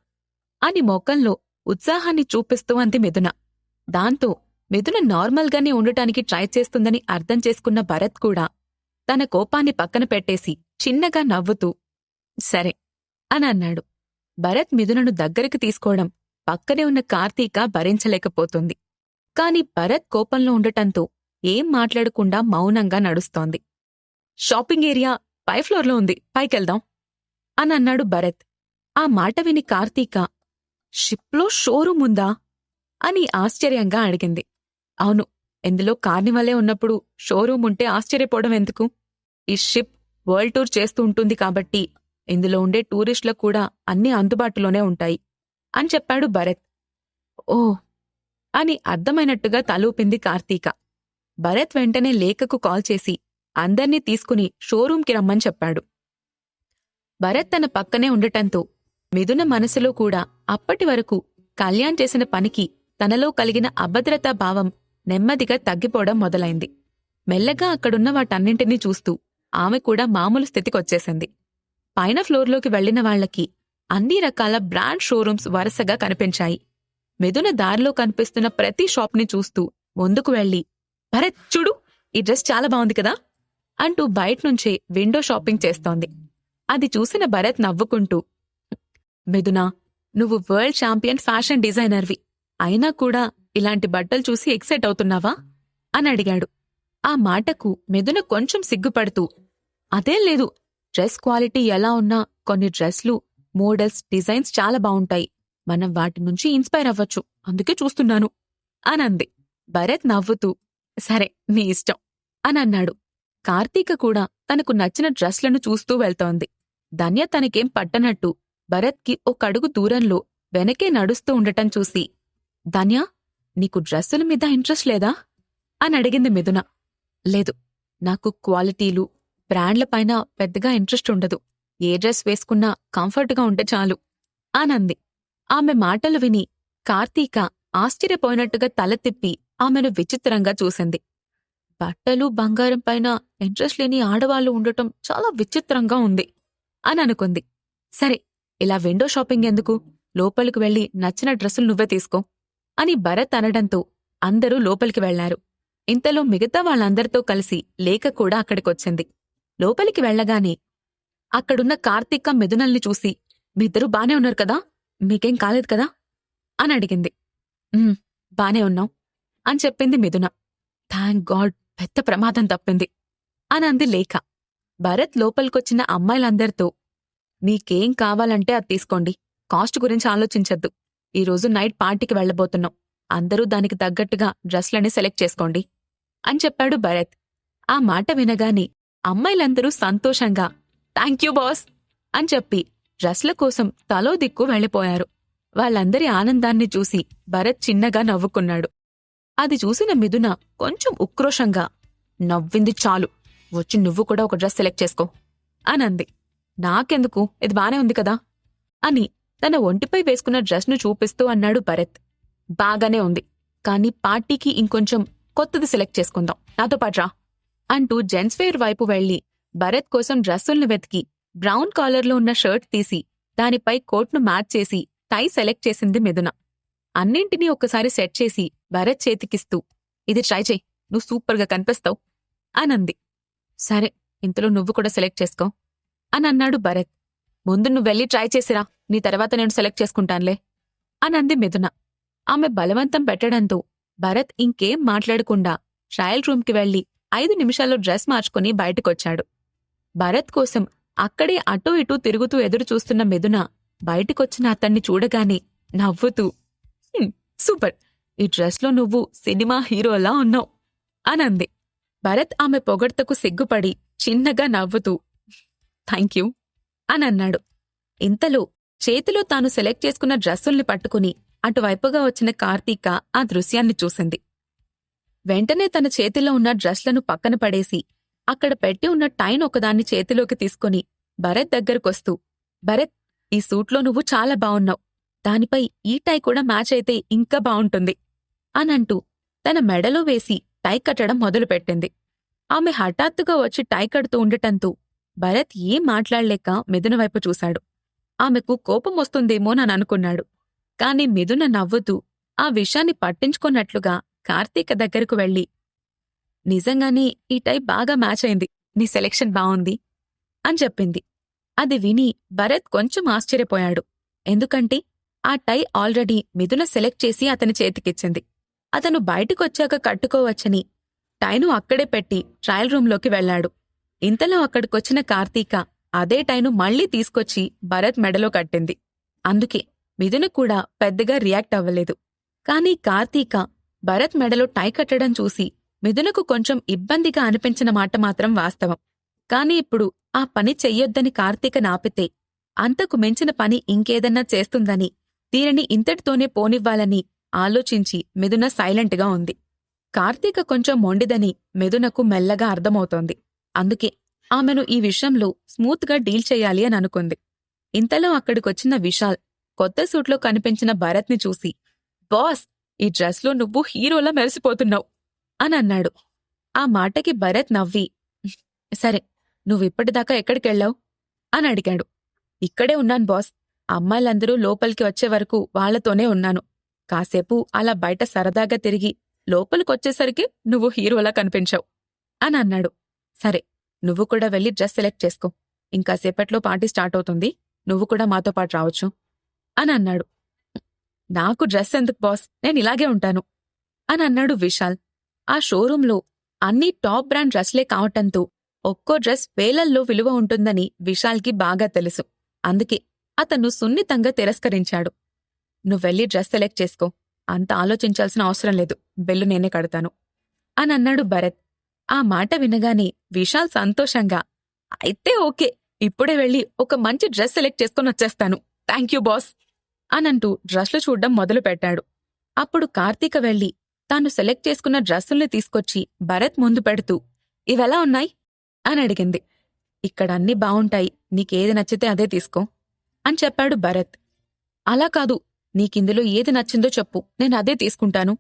అని మొక్కల్లో ఉత్సాహాన్ని చూపిస్తూ అంది మిథున. దాంతో మిథున నార్మల్గానే ఉండటానికి ట్రై చేస్తుందని అర్థం చేసుకున్న భరత్ కూడా తన కోపాన్ని పక్కన పెట్టేసి చిన్నగా నవ్వుతూ సరే అని అన్నాడు. భరత్ మిథునను దగ్గరికి తీసుకోవడం పక్కనే ఉన్న కార్తీక భరించలేకపోతుంది. కాని భరత్ కోపంలో ఉండటంతో ఏం మాట్లాడకుండా మౌనంగా నడుస్తోంది. షాపింగ్ ఏరియా పై ఫ్లోర్లో ఉంది, పైకెళ్దాం అని అన్నాడు భరత్. ఆ మాట విని కార్తీక, షిప్లో షోరూమ్ ఉందా అని ఆశ్చర్యంగా అడిగింది. అవును, ఇందులో కార్నివలే ఉన్నప్పుడు షోరూమ్ ఉంటే ఆశ్చర్యపోవడం ఎందుకు? ఈ షిప్ వరల్డ్ టూర్ చేస్తూ ఉంటుంది కాబట్టి ఇందులో ఉండే టూరిస్టులకు కూడా అన్నీ అందుబాటులోనే ఉంటాయి అని చెప్పాడు భరత్. ఓ అని అర్థమైనట్టుగా తలూపింది కార్తీక. భరత్ వెంటనే లేఖకు కాల్ చేసి అందర్నీ తీసుకుని షోరూంకి రమ్మని చెప్పాడు. భరత్ తన పక్కనే ఉండటంతో మిథున మనసులో కూడా అప్పటి వరకు కళ్యాణ్ చేసిన పనికి తనలో కలిగిన అభద్రతా భావం నెమ్మదిగా తగ్గిపోవడం మొదలైంది. మెల్లగా అక్కడున్న వాటన్నింటినీ చూస్తూ ఆమె కూడా మామూలు స్థితికొచ్చేసింది. పైన ఫ్లోర్లోకి వెళ్లిన వాళ్లకి అన్ని రకాల బ్రాండ్ షోరూమ్స్ వరుసగా కనిపించాయి. మిథున దారిలో కనిపిస్తున్న ప్రతి షాప్ని చూస్తూ ముందుకు వెళ్లి, భరత్ చూడు, ఈ డ్రెస్ చాలా బాగుంది కదా అంటూ బయట్నుంచే విండో షాపింగ్ చేస్తోంది. అది చూసిన భరత్ నవ్వుకుంటూ, మిథునా, నువ్వు వరల్డ్ ఛాంపియన్ ఫ్యాషన్ డిజైనర్వి, అయినా కూడా ఇలాంటి బట్టలు చూసి ఎక్సైట్ అవుతున్నావా అని అడిగాడు. ఆ మాటకు మిథున కొంచెం సిగ్గుపడుతూ, అదేం లేదు, డ్రెస్ క్వాలిటీ ఎలా ఉన్నా కొన్ని డ్రెస్లు, మోడల్స్, డిజైన్స్ చాలా బావుంటాయి, మనం వాటి నుంచి ఇన్స్పైర్ అవ్వచ్చు, అందుకే చూస్తున్నాను అనంది. భరత్ నవ్వుతూ, సరే నీ ఇష్టం అనన్నాడు. కార్తీక కూడా తనకు నచ్చిన డ్రెస్లను చూస్తూ వెళ్తోంది. ధన్య తనకేం పట్టనట్టు భరత్కి ఒకడుగు దూరంలో వెనకే నడుస్తూ ఉండటం చూసి, ధన్య, నీకు డ్రెస్సుల మీద ఇంట్రెస్ట్ లేదా అని అడిగింది మిథున. లేదు, నాకు క్వాలిటీలు, బ్రాండ్లపైన పెద్దగా ఇంట్రెస్ట్ ఉండదు, ఏ డ్రెస్ వేసుకున్నా కంఫర్ట్గా ఉంటే చాలు అనంది. ఆమె మాటలు విని కార్తీక ఆశ్చర్యపోయినట్టుగా తల తిప్పి ఆమెను విచిత్రంగా చూసింది. బట్టలు, బంగారం పైన ఇంట్రెస్ట్ లేని ఆడవాళ్లు ఉండటం చాలా విచిత్రంగా ఉంది అని అనుకుంది. సరే, ఇలా విండో షాపింగ్ ఎందుకు, లోపలికి వెళ్లి నచ్చిన డ్రెస్సులు నువ్వే తీసుకో అని భరత్ అనడంతో అందరూ లోపలికి వెళ్లారు. ఇంతలో మిగతా వాళ్ళందరితో కలిసి లేఖ కూడా అక్కడికొచ్చింది. లోపలికి వెళ్లగానే అక్కడున్న కార్తీక మిథునల్ని చూసి, మీ ఇద్దరూ బానే ఉన్నారు కదా, మీకేం కాలేదు కదా అని అడిగింది. బానే ఉన్నాం అని చెప్పింది మిథున. థ్యాంక్ గాడ్, పెద్ద ప్రమాదం తప్పింది అని అంది లేఖ. భరత్ లోపలికొచ్చిన అమ్మాయిలందరితో, నీకేం కావాలంటే అది తీసుకోండి, కాస్ట్ గురించి ఆలోచించద్దు, ఈరోజు నైట్ పార్టీకి వెళ్లబోతున్నాం, అందరూ దానికి తగ్గట్టుగా డ్రెస్లని సెలెక్ట్ చేసుకోండి అని చెప్పాడు భరత్. ఆ మాట వినగానే అమ్మాయిలందరూ సంతోషంగా థ్యాంక్యూ బాస్ అని చెప్పి డ్రెస్ల కోసం తలో దిక్కు వెళ్లిపోయారు. వాళ్ళందరి ఆనందాన్ని చూసి భరత్ చిన్నగా నవ్వుకున్నాడు. అది చూసిన మిథున కొంచెం ఉక్రోషంగా, నవ్వింది చాలు, వచ్చి నువ్వు కూడా ఒక డ్రెస్ సెలెక్ట్ చేసుకో అనంది. నాకెందుకు, ఇది బానే ఉంది కదా అని తన ఒంటిపై వేసుకున్న డ్రెస్ను చూపిస్తూ అన్నాడు భరత్. బాగానే ఉంది, కానీ పార్టీకి ఇంకొంచెం కొత్తది సెలెక్ట్ చేసుకుందాం, నాతో పాట్రా అంటూ జెంట్స్ వేర్ వైపు వెళ్లి భరత్ కోసం డ్రెస్సుల్ని వెతికి బ్రౌన్ కాలర్లో ఉన్న షర్ట్ తీసి దానిపై కోట్ను మ్యాచ్ చేసి టై సెలెక్ట్ చేసింది మిథున. అన్నింటినీ ఒక్కసారి సెట్ చేసి భరత్ చేతికిస్తూ, ఇది ట్రై చెయ్యి, నువ్వు సూపర్గా కనిపిస్తావు అనంది. సరే, ఇంతలో నువ్వు కూడా సెలెక్ట్ చేసుకో అనన్నాడు భరత్. ముందు నువ్వెళ్ళి ట్రై చేసిరా, నీ తర్వాత నేను సెలెక్ట్ చేసుకుంటాన్లే అనంది మిథున. ఆమె బలవంతం పెట్టడంతో భరత్ ఇంకేం మాట్లాడకుండా ట్రయల్ రూమ్కి వెళ్లి 5 నిమిషాల్లో డ్రెస్ మార్చుకుని బయటికొచ్చాడు. భరత్ కోసం అక్కడే అటూ ఇటూ తిరుగుతూ ఎదురు చూస్తున్న మిథున బయటికొచ్చిన అతన్ని చూడగానే నవ్వుతూ, సూపర్, ఈ డ్రెస్లో నువ్వు సినిమా హీరోలా ఉన్నావు అనంది. భరత్ ఆమె పొగడ్తకు సిగ్గుపడి చిన్నగా నవ్వుతూ థ్యాంక్యూ అనన్నాడు. ఇంతలో చేతిలో తాను సెలెక్ట్ చేసుకున్న డ్రెస్సుల్ని పట్టుకుని అటువైపుగా వచ్చిన కార్తీక ఆ దృశ్యాన్ని చూసింది. వెంటనే తన చేతిలో ఉన్న డ్రెస్లను పక్కన పడేసి అక్కడ పెట్టి ఉన్న టైన్ ఒకదాన్ని చేతిలోకి తీసుకుని భరత్ దగ్గరకొస్తూ, భరత్, ఈ సూట్లో నువ్వు చాలా బావున్నావు, దానిపై ఈ టై కూడా మ్యాచ్ అయితే ఇంకా బావుంటుంది అనంటూ తన మెడలో వేసి టై కట్టడం మొదలుపెట్టింది. ఆమె హఠాత్తుగా వచ్చి టై కడుతూ ఉండటంతో భరత్ ఏం మాట్లాడలేక మిథున వైపు చూశాడు. ఆమెకు కోపం వస్తుందేమోననుకున్నాడు. కాని మిథున నవ్వుతూ ఆ విషయాన్ని పట్టించుకున్నట్లుగా కార్తీక దగ్గరకు వెళ్లి, నిజంగానే ఈ టై బాగా మ్యాచ్ అయింది, నీ సెలెక్షన్ బావుంది అని చెప్పింది. అది విని భరత్ కొంచెం ఆశ్చర్యపోయాడు. ఎందుకంటే ఆ టై ఆల్రెడీ మిథున సెలెక్ట్ చేసి అతని చేతికిచ్చింది. అతను బయటికొచ్చాక కట్టుకోవచ్చని టైను అక్కడే పెట్టి ట్రయల్ రూంలోకి వెళ్లాడు. ఇంతలో అక్కడికొచ్చిన కార్తీక అదే టైను మళ్లీ తీసుకొచ్చి భరత్ మెడలో కట్టింది. అందుకే మిథున కూడా పెద్దగా రియాక్ట్ అవ్వలేదు. కాని కార్తీక భరత్ మెడలో టై కట్టడం చూసి మిథునకు కొంచెం ఇబ్బందిగా అనిపించిన మాట మాత్రం వాస్తవం. కాని ఇప్పుడు ఆ పని చెయ్యొద్దని కార్తీక నాపితే అంతకు మించిన పని ఇంకేదన్నా చేస్తుందని, దీనిని ఇంతటితోనే పోనివ్వాలని ఆలోచించి మిథున సైలెంట్గా ఉంది. కార్తీక కొంచెం మొండిదని మిథునకు మెల్లగా అర్థమవుతోంది. అందుకే ఆమెను ఈ విషయంలో స్మూత్గా డీల్ చెయ్యాలి అని అనుకుంది. ఇంతలో అక్కడికొచ్చిన విశాల్ కొత్త సూట్లో కనిపించిన భరత్ని చూసి, బాస్, ఈ డ్రెస్లో నువ్వు హీరోలా మెరిసిపోతున్నావు అనన్నాడు. ఆ మాటకి భరత్ నవ్వి, సరే, నువ్విప్పటిదాకా ఎక్కడికెళ్ళావు అని అడిగాడు. ఇక్కడే ఉన్నాను బాస్, అమ్మాయిలందరూ లోపలికి వచ్చే వరకు వాళ్లతోనే ఉన్నాను. కాసేపు అలా బయట సరదాగా తిరిగి లోపలికొచ్చేసరికి నువ్వు హీరోలా కనిపించావు అని అన్నాడు. సరే, నువ్వు కూడా వెళ్ళి డ్రెస్ సెలెక్ట్ చేసుకో, ఇంకాసేపట్లో పార్టీ స్టార్ట్ అవుతుంది, నువ్వు కూడా మాతో పాటు రావచ్చు అని అన్నాడు. నాకు డ్రెస్ ఎందుకు బాస్, నేనిలాగే ఉంటాను అని అన్నాడు విశాల్. ఆ షోరూంలో అన్నీ టాప్ బ్రాండ్ డ్రెస్లే కావటంతో ఒక్కో డ్రెస్ వేలల్లో విలువ ఉంటుందని విశాల్కి బాగా తెలుసు. అందుకే అతను సున్నితంగా తిరస్కరించాడు. నువ్వెళ్ళి డ్రెస్ సెలెక్ట్ చేసుకో, అంత ఆలోచించాల్సిన అవసరం లేదు, బిల్లు నేనే కడతాను అని అన్నాడు భరత్. ఆ మాట వినగానే విశాల్ సంతోషంగా, అయితే ఓకే, ఇప్పుడే వెళ్ళి ఒక మంచి డ్రెస్ సెలెక్ట్ చేసుకుని వచ్చేస్తాను, థ్యాంక్యూ బాస్ అనంటూ డ్రెస్లు చూడ్డం మొదలుపెట్టాడు. అప్పుడు కార్తీక వెళ్లి తాను సెలెక్ట్ చేసుకున్న డ్రెస్సుల్ని తీసుకొచ్చి భరత్ ముందు పెడుతూ, ఇవెలా ఉన్నాయి అని అడిగింది. ఇక్కడ అన్నీ బావుంటాయి, నీకేది నచ్చితే అదే తీసుకో అని చెప్పాడు భరత్. అలా కాదు, నీకిందులో ఏది నచ్చిందో చెప్పు, నేనదే తీసుకుంటాను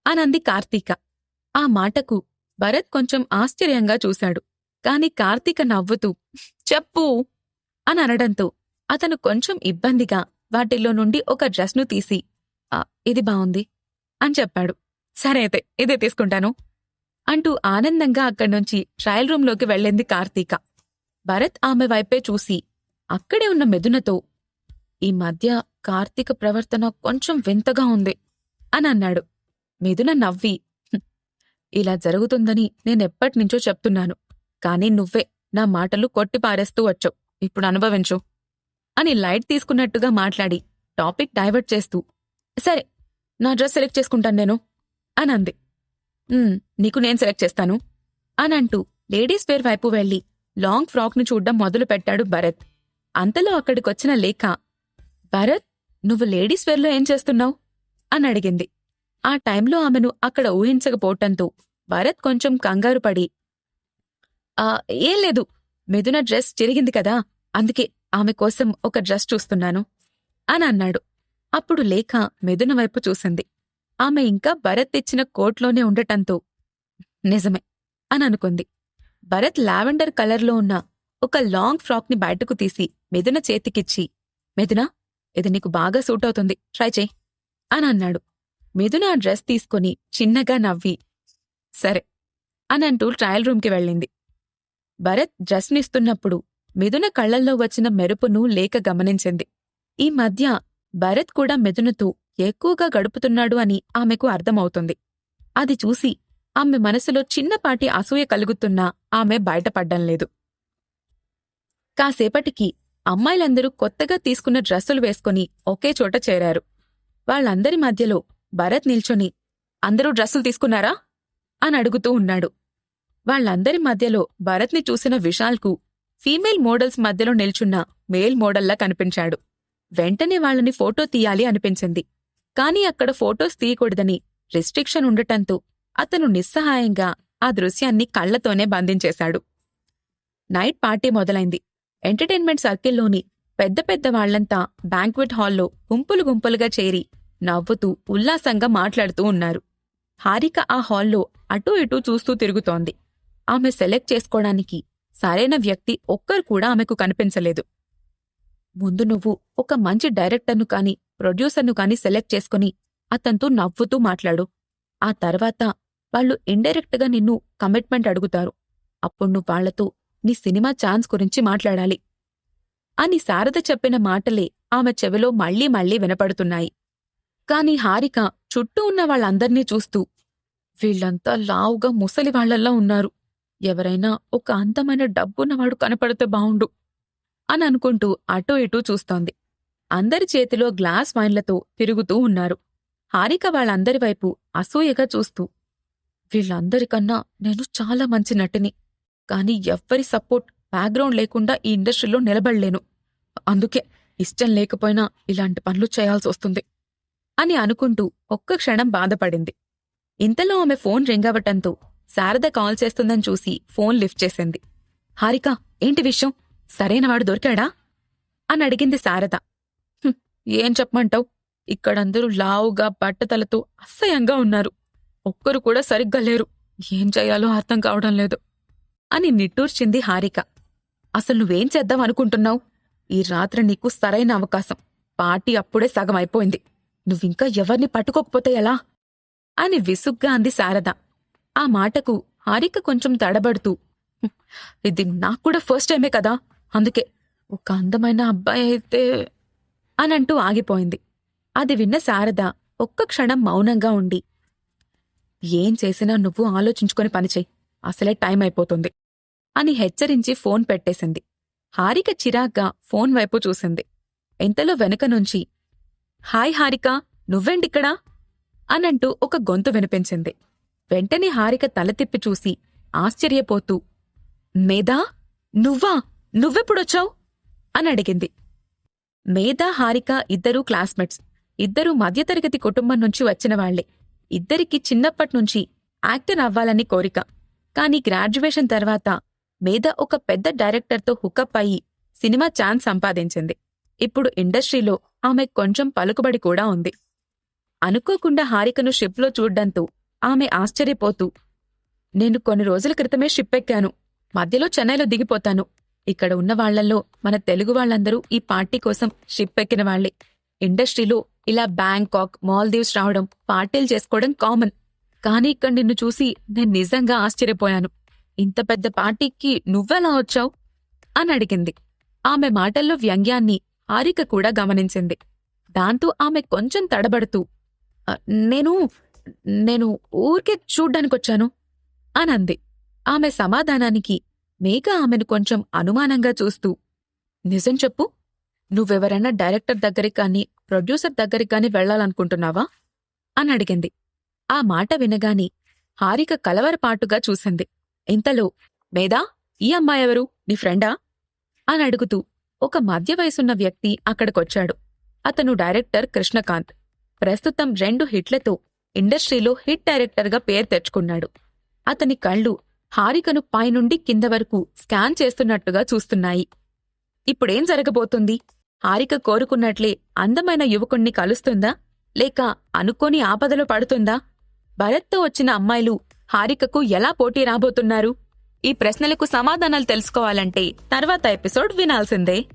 అనంది కార్తీక. ఆ మాటకు భరత్ కొంచెం ఆశ్చర్యంగా చూశాడు. కాని కార్తీక నవ్వుతూ చెప్పు అని అనడంతో అతను కొంచెం ఇబ్బందిగా వాటిల్లో నుండి ఒక డ్రెస్ను తీసి, ఇది బావుంది అని చెప్పాడు. సరే అయితే ఇదే తీసుకుంటాను అంటూ ఆనందంగా అక్కడ్నుంచి ట్రయల్ రూంలోకి వెళ్ళింది కార్తీక. భరత్ ఆమె వైపే చూసి అక్కడే ఉన్న మిథునతో, ఈ మధ్య కార్తీక ప్రవర్తన కొంచెం వింతగా ఉంది అని అన్నాడు. మిథున నవ్వి, ఇలా జరుగుతుందని నేనెప్పటినుంచో చెప్తున్నాను, కాని నువ్వే నా మాటలు కొట్టిపారేస్తూ వచ్చావు, ఇప్పుడు అనుభవించు అని లైట్ తీసుకున్నట్టుగా మాట్లాడి టాపిక్ డైవర్ట్ చేస్తూ, సరే, నా డ్రెస్ సెలెక్ట్ చేసుకుంటాను నేను అనంది. నీకు నేను సెలెక్ట్ చేస్తాను అనంటూ లేడీస్ వేర్ వైపు వెళ్లి లాంగ్ ఫ్రాక్ను చూడ్డం మొదలుపెట్టాడు భరత్. అంతలో అక్కడికొచ్చిన లేఖ, భరత్, నువ్వు లేడీస్ వేర్లో ఏం చేస్తున్నావు అని అడిగింది. ఆ టైంలో ఆమెను అక్కడ ఊహించకపోవటంతో భరత్ కొంచెం కంగారు పడి, ఏం లేదు, మిథున డ్రెస్ చిరిగింది కదా, అందుకే ఆమె కోసం ఒక డ్రెస్ చూస్తున్నాను అని అన్నాడు. అప్పుడు లేఖ మిథున వైపు చూసింది. ఆమె ఇంకా భరత్ తెచ్చిన కోట్లోనే ఉండటంతో నిజమే అని అనుకుంది. భరత్ లావెండర్ కలర్లో ఉన్న ఒక లాంగ్ ఫ్రాక్ని బయటకు తీసి మిథున చేతికిచ్చి, మిథున, ఇది నీకు బాగా సూట్ అవుతుంది, ట్రై చేయి అని అన్నాడు. మిథున ఆ డ్రెస్ తీసుకుని చిన్నగా నవ్వి సరే అనంటూ ట్రయల్ రూమ్కి వెళ్ళింది. భరత్ డ్రెస్నిస్తున్నప్పుడు మిథున కళ్లల్లో వచ్చిన మెరుపును లేక గమనించింది. ఈ మధ్య భరత్ కూడా మిథునతో ఎక్కువగా గడుపుతున్నాడు అని ఆమెకు అర్థమవుతుంది. అది చూసి ఆమె మనసులో చిన్నపాటి అసూయ కలుగుతున్నా ఆమె బయటపడ్డంలేదు. కాసేపటికి అమ్మాయిలందరూ కొత్తగా తీసుకున్న డ్రెస్సులు వేసుకుని ఒకే చోట చేరారు. వాళ్లందరి మధ్యలో భరత్ నిల్చొని, అందరూ డ్రెస్సులు తీసుకున్నారా అని అడుగుతూ ఉన్నాడు. వాళ్లందరి మధ్యలో భరత్ని చూసిన విశాల్కు ఫీమేల్ మోడల్స్ మధ్యలో నిల్చున్న మేల్ మోడల్లా కనిపించాడు. వెంటనే వాళ్ళని ఫోటో తీయాలి అనిపించింది. కాని అక్కడ ఫోటోస్ తీయకూడదని రిస్ట్రిక్షన్ ఉండటంతో అతను నిస్సహాయంగా ఆ దృశ్యాన్ని కళ్లతోనే బంధించేశాడు. నైట్ పార్టీ మొదలైంది. ఎంటర్టైన్మెంట్ సర్కిల్లోని పెద్ద పెద్ద వాళ్లంతా బ్యాంక్వెట్ హాల్లో గుంపులు గుంపులుగా చేరి నవ్వుతూ ఉల్లాసంగా మాట్లాడుతూ ఉన్నారు. హారిక ఆ హాల్లో అటూ ఇటూ చూస్తూ తిరుగుతోంది. ఆమె సెలెక్ట్ చేసుకోవడానికి సరైన వ్యక్తి ఒక్కరు కూడా ఆమెకు కనిపించలేదు. ముందు నువ్వు ఒక మంచి డైరెక్టర్ను కాని ప్రొడ్యూసర్ను కాని సెలెక్ట్ చేసుకుని అతనితో నవ్వుతూ మాట్లాడు. ఆ తర్వాత వాళ్లు ఇండైరెక్ట్గా నిన్ను కమిట్మెంట్ అడుగుతారు. అప్పుడు నువ్వు వాళ్లతో నీ సినిమా ఛాన్స్ గురించి మాట్లాడాలి అని శారద చెప్పిన మాటలే ఆమె చెవిలో మళ్లీ మళ్లీ వినపడుతున్నాయి. కాని హారిక చుట్టూ ఉన్న వాళ్ళందర్నీ చూస్తూ, వీళ్లంతా లావుగా ముసలివాళ్లల్లా ఉన్నారు, ఎవరైనా ఒక అందమైన డబ్బున్నవాడు కనపడితే బావుండు అని అనుకుంటూ అటూ ఇటూ చూస్తోంది. అందరి చేతిలో గ్లాస్ వైన్లతో తిరుగుతూ ఉన్నారు. హారిక వాళ్ళందరి వైపు అసూయగా చూస్తూ, వీళ్ళందరికన్నా నేను చాలా మంచి నటిని, కాని ఎవ్వరి సపోర్ట్, బ్యాక్గ్రౌండ్ లేకుండా ఈ ఇండస్ట్రీలో నిలబడలేను. అందుకే ఇష్టం లేకపోయినా ఇలాంటి పనులు చేయాల్సొస్తుంది అని అనుకుంటూ ఒక్క క్షణం బాధపడింది. ఇంతలో ఆమె ఫోన్ రింగ్ అవటంతో శారద కాల్ చేస్తుందని చూసి ఫోన్ లిఫ్ట్ చేసింది. హారిక, ఏంటి విషయం? సరైనవాడు దొరికాడా అని అడిగింది శారద. ఏం చెప్పమంటావు, ఇక్కడందరూ లావుగా బట్టతలతో అసహ్యంగా ఉన్నారు, ఒక్కరు కూడా సరిగ్గా లేరు, ఏం చెయ్యాలో అర్థం కావడం లేదు అని నిట్టూర్చింది హారిక. అసలు నువ్వేం చేద్దాం అనుకుంటున్నావు? ఈ రాత్రి నీకు సరైన అవకాశం, పార్టీ అప్పుడే సగం అయిపోయింది, నువ్వింకా ఎవరిని పట్టుకోకపోతే ఎలా అని విసుగ్గా అంది శారద. ఆ మాటకు హారిక కొంచెం తడబడుతూ, ఇది నాక్కూడా ఫస్ట్ టైమే కదా, అందుకే ఒక అందమైన అబ్బాయి అయితే అనంటూ ఆగిపోయింది. అది విన్న శారద ఒక్క క్షణం మౌనంగా ఉండి, ఏం చేసినా నువ్వు ఆలోచించుకొని పనిచేయి, అసలే టైం అయిపోతుంది అని హెచ్చరించి ఫోన్ పెట్టేసింది. హారిక చిరాగ్గా ఫోన్ వైపు చూసింది. ఇంతలో వెనుక నుంచి, హాయ్ హారిక, నువ్వేంటిక్కడా అనంటూ ఒక గొంతు వినిపించింది. వెంటనే హారిక తల తిప్పి చూసి ఆశ్చర్యపోతూ, మేధా, నువ్వా? నువ్వెప్పుడొచ్చావు అని అడిగింది. మేధా, హారిక ఇద్దరూ క్లాస్మేట్స్. ఇద్దరూ మధ్యతరగతి కుటుంబం నుంచి వచ్చినవాళ్లే. ఇద్దరికీ చిన్నప్పట్నుంచి యాక్టర్ అవ్వాలని కోరిక. కాని గ్రాడ్యుయేషన్ తర్వాత మేధ ఒక పెద్ద డైరెక్టర్తో హుకప్ అయ్యి సినిమా ఛాన్స్ సంపాదించింది. ఇప్పుడు ఇండస్ట్రీలో ఆమె కొంచెం పలుకుబడి కూడా ఉంది. అనుకోకుండా హారికను షిప్లో చూడ్డంతో ఆమె ఆశ్చర్యపోతూ, నేను కొన్ని రోజుల క్రితమే షిప్ ఎక్కాను, మధ్యలో చెన్నైలో దిగిపోతాను. ఇక్కడ ఉన్న వాళ్లల్లో మన తెలుగు వాళ్లందరూ ఈ పార్టీ కోసం షిప్ ఎక్కిన వాళ్లే. ఇండస్ట్రీలో ఇలా బ్యాంకాక్, మాల్దీవ్స్ రావడం, పార్టీలు చేసుకోవడం కామన్. కానీ ఇక్కడ నిన్ను చూసి నేను నిజంగా ఆశ్చర్యపోయాను. ఇంత పెద్ద పార్టీకి నువ్వెలా వచ్చావు అని అడిగింది. ఆమె మాటల్లో వ్యంగ్యాన్ని హారిక కూడా గమనించింది. దాంతో ఆమె కొంచెం తడబడుతూ, నేను ఊరికే చూడ్డానికొచ్చాను అనంది. ఆమె సమాధానానికి మేఘ ఆమెను కొంచెం అనుమానంగా చూస్తూ, నిజం చెప్పు, నువ్వెవరైనా డైరెక్టర్ దగ్గరికి కానీ ప్రొడ్యూసర్ దగ్గరికి కానీ వెళ్లాలనుకుంటున్నావా అని అడిగింది. ఆ మాట వినగాని హారిక కలవరపాటుగా చూసింది. ఇంతలో, మేధా, ఈ అమ్మాయెవరు, నీ ఫ్రెండా అని అడుగుతూ ఒక మధ్య వయసున్న వ్యక్తి అక్కడికొచ్చాడు. అతను డైరెక్టర్ కృష్ణకాంత్. ప్రస్తుతం 2 హిట్లతో ఇండస్ట్రీలో హిట్ డైరెక్టర్గా పేరు తెచ్చుకున్నాడు. అతని కళ్ళు హారికను పైనుండి కింద వరకు స్కాన్ చేస్తున్నట్టుగా చూస్తున్నాయి. ఇప్పుడేం జరగబోతుంది? హారిక కోరుకున్నట్లే అందమైన యువకుణ్ణి కలుస్తుందా, లేక అనుకోని ఆపదలో పడుతుందా? భరత్తో వచ్చిన అమ్మాయిలు హారికకు ఎలా పోటీ రాబోతున్నారు? ఈ ప్రశ్నలకు సమాధానాలు తెలుసుకోవాలంటే తర్వాత ఎపిసోడ్ వినాల్సిందే.